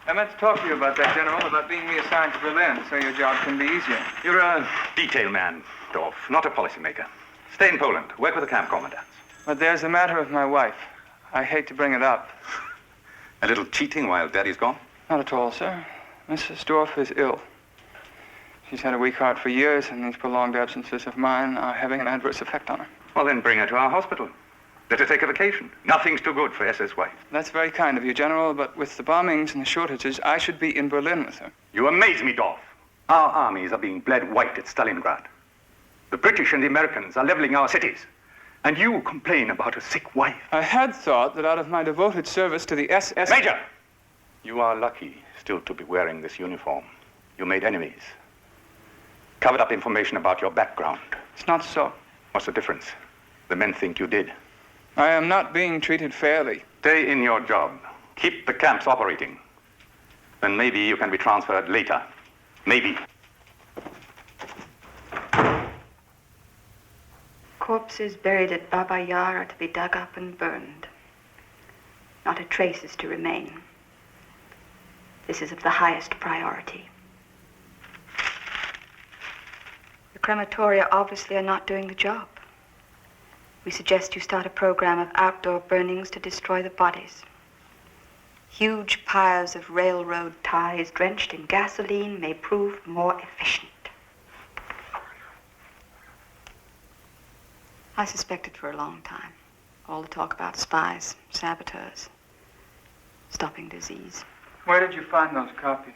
I meant to talk to you about that, General, about being reassigned to Berlin, so your job can be easier. You're a detail man, Dorf, not a policymaker. Stay in Poland. Work with the camp commandants. But there's the matter of my wife. I hate to bring it up. A little cheating while Daddy's gone? Not at all, sir. Mrs. Dorf is ill. She's had a weak heart for years, and these prolonged absences of mine are having an adverse effect on her. Well, then bring her to our hospital. Let her take a vacation. Nothing's too good for SS wife. That's very kind of you, General, but with the bombings and the shortages, I should be in Berlin with her. You amaze me, Dorf. Our armies are being bled white at Stalingrad. The British and the Americans are leveling our cities. And you complain about a sick wife. I had thought that out of my devoted service to the SS... Major! You are lucky still to be wearing this uniform. You made enemies. Covered up information about your background. It's not so. What's the difference? The men think you did. I am not being treated fairly. Stay in your job. Keep the camps operating. Then maybe you can be transferred later. Maybe. Corpses buried at Baba Yar are to be dug up and burned. Not a trace is to remain. This is of the highest priority. The crematoria obviously are not doing the job. We suggest you start a program of outdoor burnings to destroy the bodies. Huge piles of railroad ties drenched in gasoline may prove more efficient. I suspected for a long time. All the talk about spies, saboteurs, stopping disease. Where did you find those copies?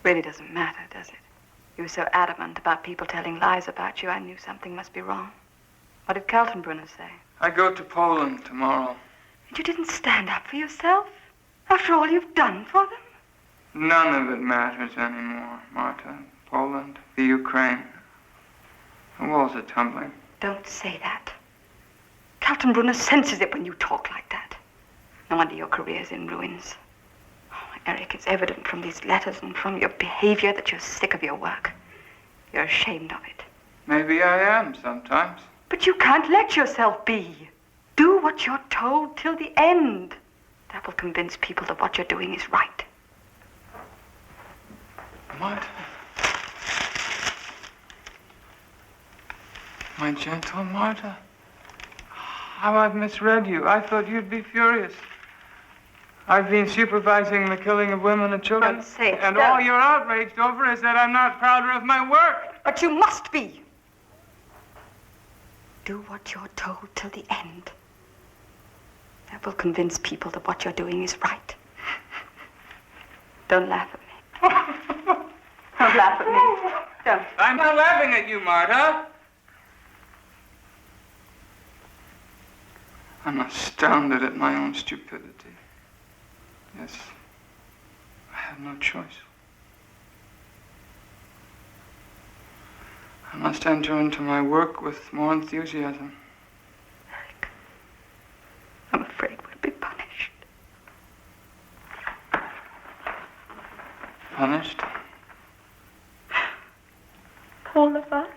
Really doesn't matter, does it? You were so adamant about people telling lies about you, I knew something must be wrong. What did Kaltenbrunner say? I go to Poland tomorrow. And you didn't stand up for yourself? After all you've done for them? None of it matters anymore, Marta. Poland, the Ukraine. The walls are tumbling. Don't say that. Kaltenbrunner senses it when you talk like that. No wonder your career's in ruins. Oh, Eric, it's evident from these letters and from your behavior that you're sick of your work. You're ashamed of it. Maybe I am sometimes. But you can't let yourself be. Do what you're told till the end. That will convince people that what you're doing is right. Marta. My gentle Marta. How I've misread you. I thought you'd be furious. I've been supervising the killing of women and children. Unsafe. And all you're outraged over is that I'm not prouder of my work. But you must be. Do what you're told till the end. That will convince people that what you're doing is right. Don't laugh at me. Don't laugh at me. Don't. I'm not laughing at you, Marta. I'm astounded at my own stupidity. Yes, I have no choice. I must enter into my work with more enthusiasm. Eric, I'm afraid we'll be punished. Punished? All of us.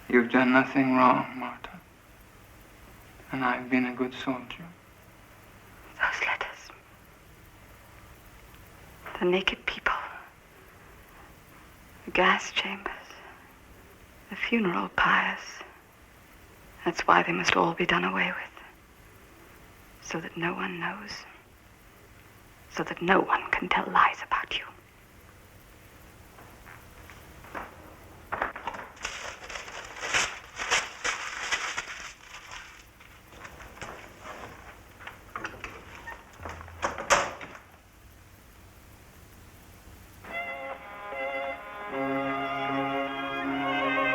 You've done nothing wrong, Marta. And I've been a good soldier. Those letters. The naked people. The gas chambers. The funeral pyres. That's why they must all be done away with. So that no one knows. So that no one can tell lies about you.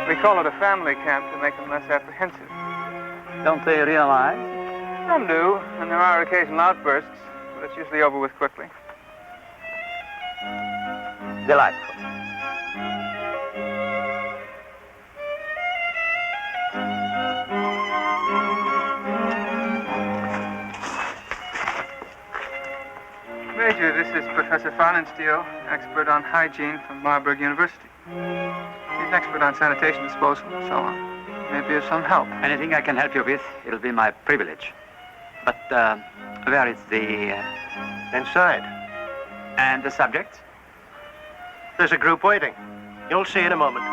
We call it a family camp to make them less apprehensive. Don't they realize? Some do, and there are occasional outbursts, but it's usually over with quickly. Delightful. Major, this is Professor Farnenstiel, expert on hygiene from Marburg University. He's an expert on sanitation disposal and so on. Maybe of some help. Anything I can help you with, it'll be my privilege. But where is the... Inside. And the subject? There's a group waiting. You'll see in a moment.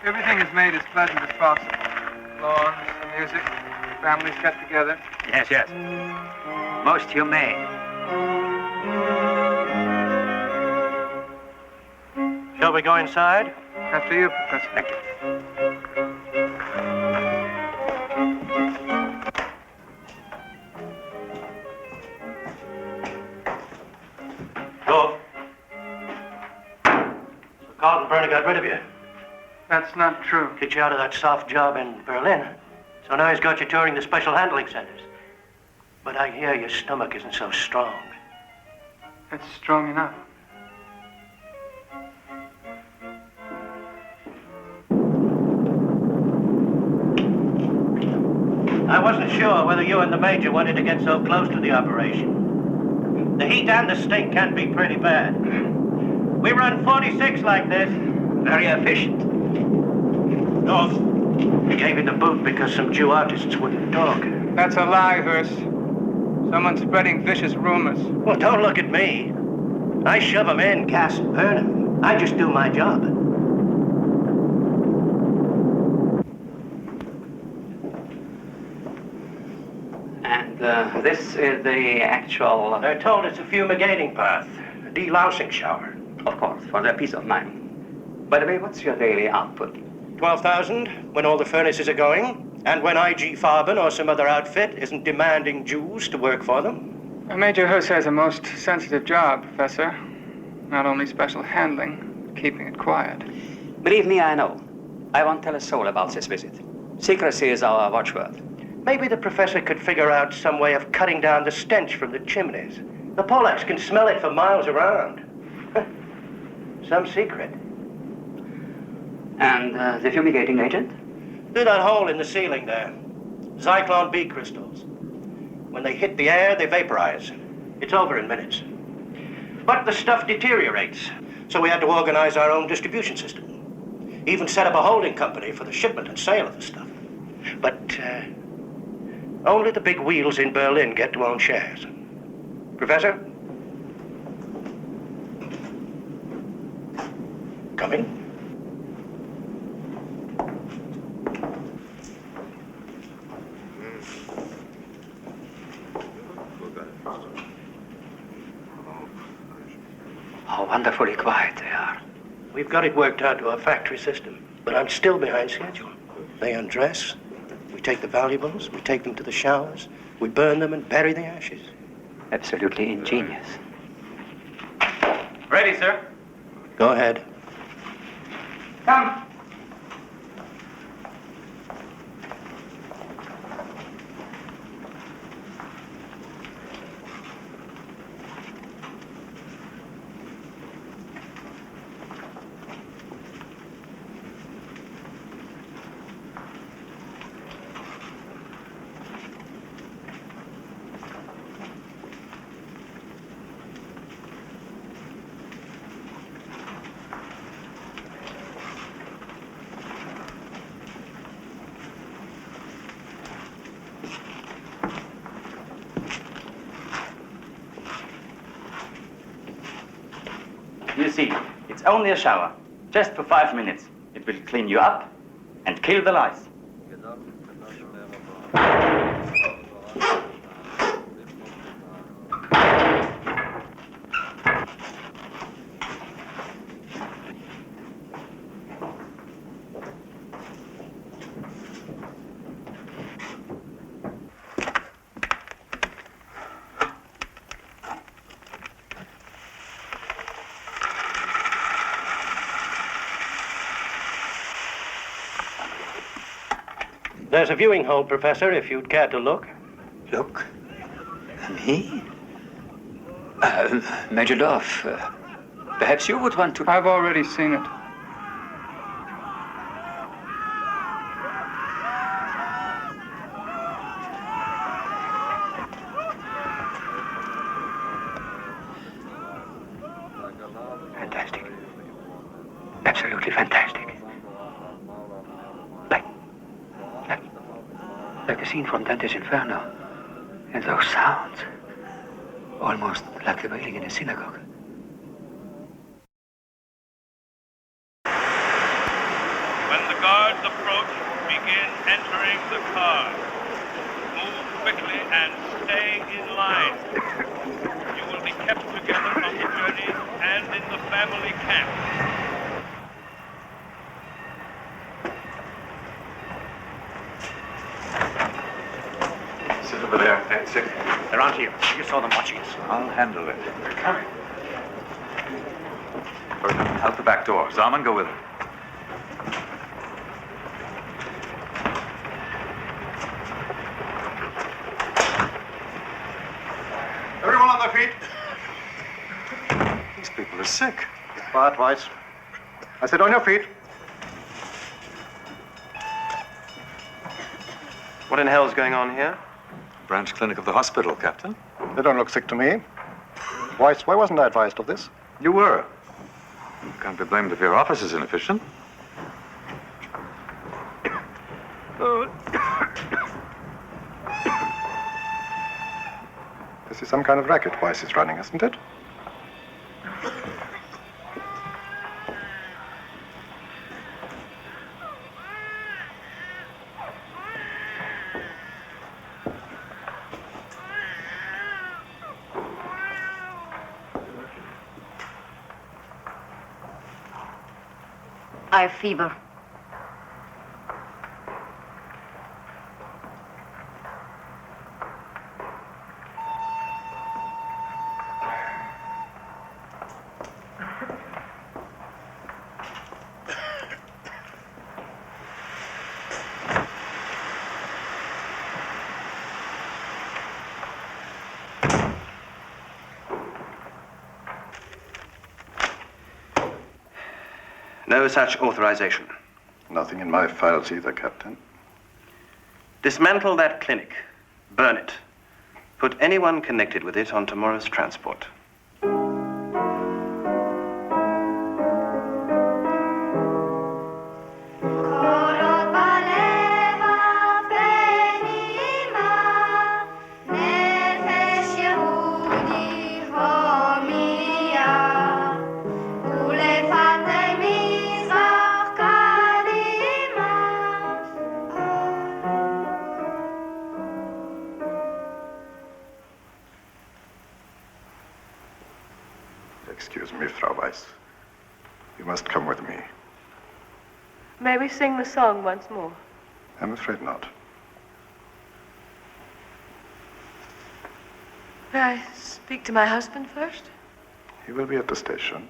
Everything is made as pleasant as possible. Lawns, the music, families get together. Yes, yes. Most humane. Shall we go inside? After you, Professor. Thank you. Go. So Kaltenbrunner got rid of you. That's not true. Kicked you out of that soft job in Berlin. So now he's got you touring the special handling centers. But I hear your stomach isn't so strong. It's strong enough. I wasn't sure whether you and the Major wanted to get so close to the operation. The heat and the stink can be pretty bad. We run 46 like this. Very efficient. North. We gave it the boot because some Jew artists wouldn't talk. That's a lie, Hurst. Someone's spreading vicious rumors. Well, don't look at me. I shove 'em in, gas and burn 'em. I just do my job. And this is the actual... They're told it's a fumigating bath, a delousing shower. Of course, for their peace of mind. By the way, what's your daily output? 12,000 when all the furnaces are going, and when IG Farben or some other outfit isn't demanding Jews to work for them. Major Hurst has a most sensitive job, Professor. Not only special handling, but keeping it quiet. Believe me, I know. I won't tell a soul about this visit. Secrecy is our watchword. Maybe the professor could figure out some way of cutting down the stench from the chimneys. The Polacks can smell it for miles around. Some secret. And the fumigating agent? Through that hole in the ceiling there. Zyklon B crystals. When they hit the air, they vaporize. It's over in minutes. But the stuff deteriorates, so we had to organize our own distribution system. Even set up a holding company for the shipment and sale of the stuff. But only the big wheels in Berlin get to own shares. Professor? Come in. How wonderfully quiet they are. We've got it worked out to our factory system, but I'm still behind schedule. They undress, we take the valuables, we take them to the showers, we burn them and bury the ashes. Absolutely ingenious. Ready, sir. Go ahead. Come. You see, it's only a shower, just for 5 minutes. It will clean you up and kill the lice. There's a viewing hole, Professor, if you'd care to look. Look? Me? Major Dorf, perhaps you would want to... I've already seen it. Fantastic. Absolutely fantastic. Like the scene from Dante's Inferno. And those sounds. Almost like the wailing in a synagogue. When the guards approach, begin entering the car. Move quickly and stay in line. You will be kept together on the journey and in the family camp. Sit over there. Sit. They're on here. You saw them watching us. I'll handle it. They're coming. Bertram, out the back door. Zalman, go with him. Everyone on their feet. These people are sick. Quiet, Weiss. I said on your feet. What in hell's going on here? Branch clinic of the hospital, Captain. They don't look sick to me. Weiss, why wasn't I advised of this? You were. You can't be blamed if your office is inefficient. This is some kind of racket Weiss is running, isn't it? I have fever. No such authorization. Nothing in my files either, Captain. Dismantle that clinic. Burn it. Put anyone connected with it on tomorrow's transport. Excuse me, Frau Weiss. You must come with me. May we sing the song once more? I'm afraid not. May I speak to my husband first? He will be at the station.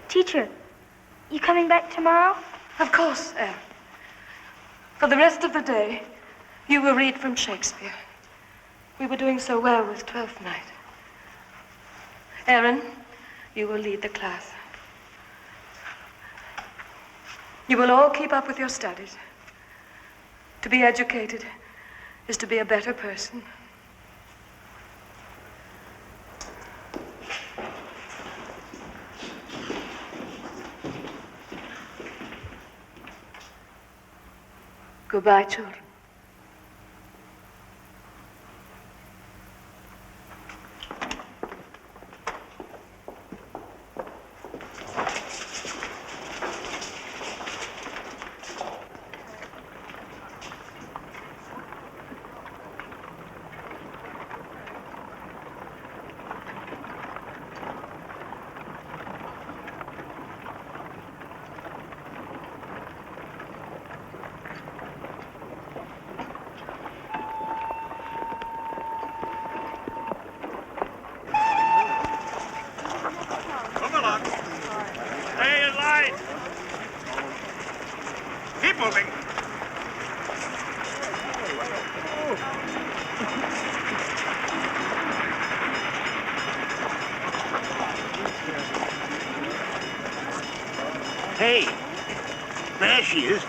Teacher, you coming back tomorrow? Of course, Anne. For the rest of the day, you will read from Shakespeare. We were doing so well with Twelfth Night. Aaron, you will lead the class. You will all keep up with your studies. To be educated is to be a better person. Goodbye, children. Hey, there she is.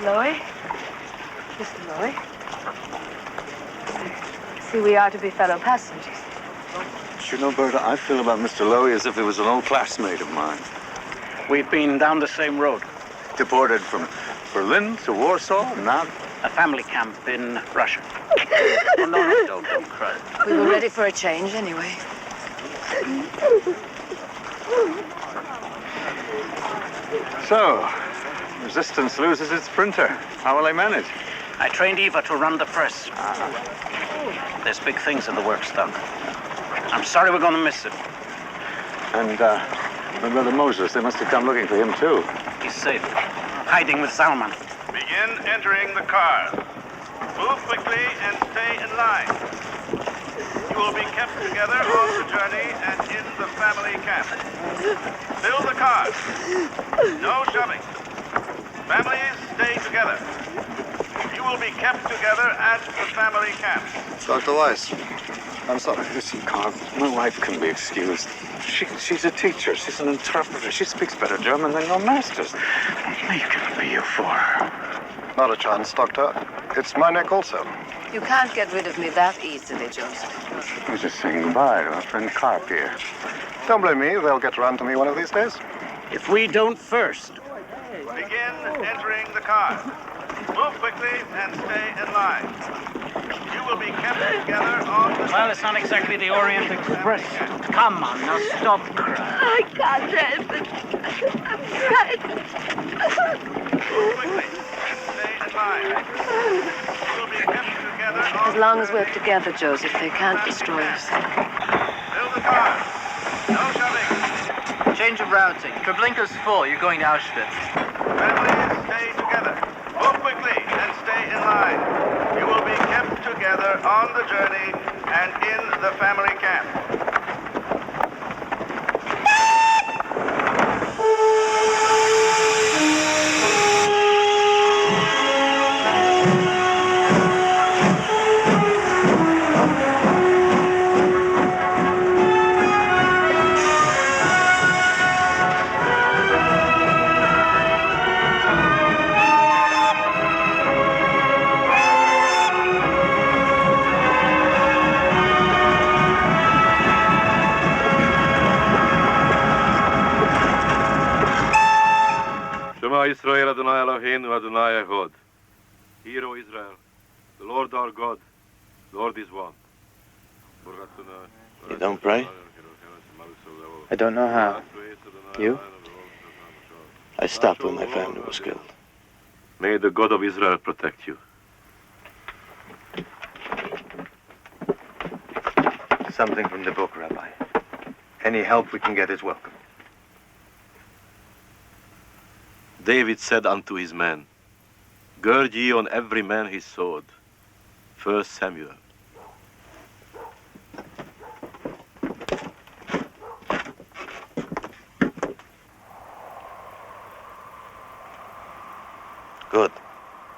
Lowy? Mr. Lowy? I see we are to be fellow passengers. You know, Berta, I feel about Mr. Lowy as if he was an old classmate of mine. We've been down the same road. Deported from Berlin to Warsaw, and now a family camp in Russia. Oh, no, don't cry. We were ready for a change anyway. So, Resistance loses its printer. How will they manage? I trained Eva to run the press. There's big things in the works, Doc. I'm sorry we're going to miss it. And, my brother Moses, they must have come looking for him, too. He's safe. Hiding with Zalman. Begin entering the car. Move quickly and stay in line. You will be kept together on the journey and in the family camp. Fill the cars. No shoving. Families, stay together. You will be kept together at the family camp. Dr. Weiss, I'm sorry. Listen, Carl, my wife can be excused. She's a teacher. She's an interpreter. She speaks better German than your masters. Make it be you for her. Not a chance, Doctor. It's my neck also. You can't get rid of me that easily, Joseph. I was just saying goodbye to our friend Carp here. Don't blame me. They'll get around to me one of these days. If we don't first. Begin entering the car. Move quickly and stay in line. You will be kept together on the... Well, it's not exactly the Orient Express. Come on, now stop crying. I can't help it. I'm frightened. Move quickly and stay in line. You will be kept together on... As long as we're together, Joseph, they can't destroy us. Fill the car. No shoving. Change of routing. Treblinka's full. You're going to Auschwitz. Families, stay together. Move quickly and stay in line. You will be kept together on the journey and in the family camp. Israel Adonai Eloheinu Adonai Echad. Hear, O Israel, the Lord our God, Lord is one. You don't pray? I don't know how. You? I stopped when my family was killed. May the God of Israel protect you. Something from the book, Rabbi. Any help we can get is welcome. David said unto his men, gird ye on every man his sword. 1 Samuel. Good.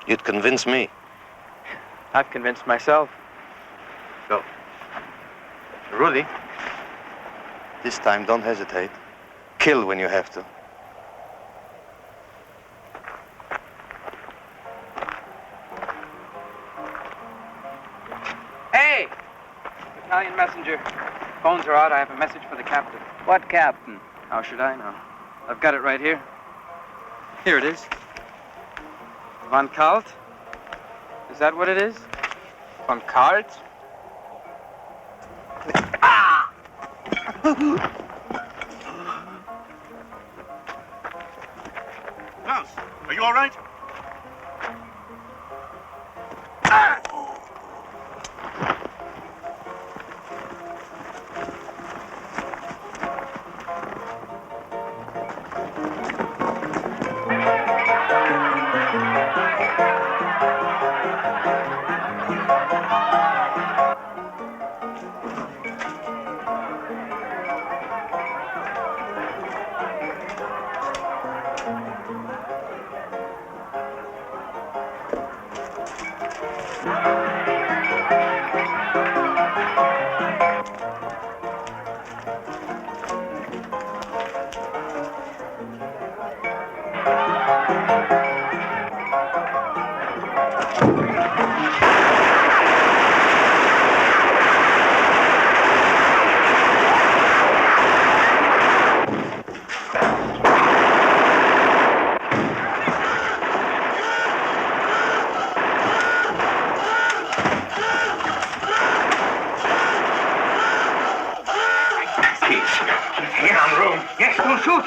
You'd convince me. I've convinced myself. Go. Rudy, this time don't hesitate. Kill when you have to. Hey! Battalion messenger. Phones are out. I have a message for the captain. What captain? How should I know? I've got it right here. Here it is. Von Kalt? Is that what it is? Von Kalt? Ah! Klaus, are you all right? Yes, don't shoot.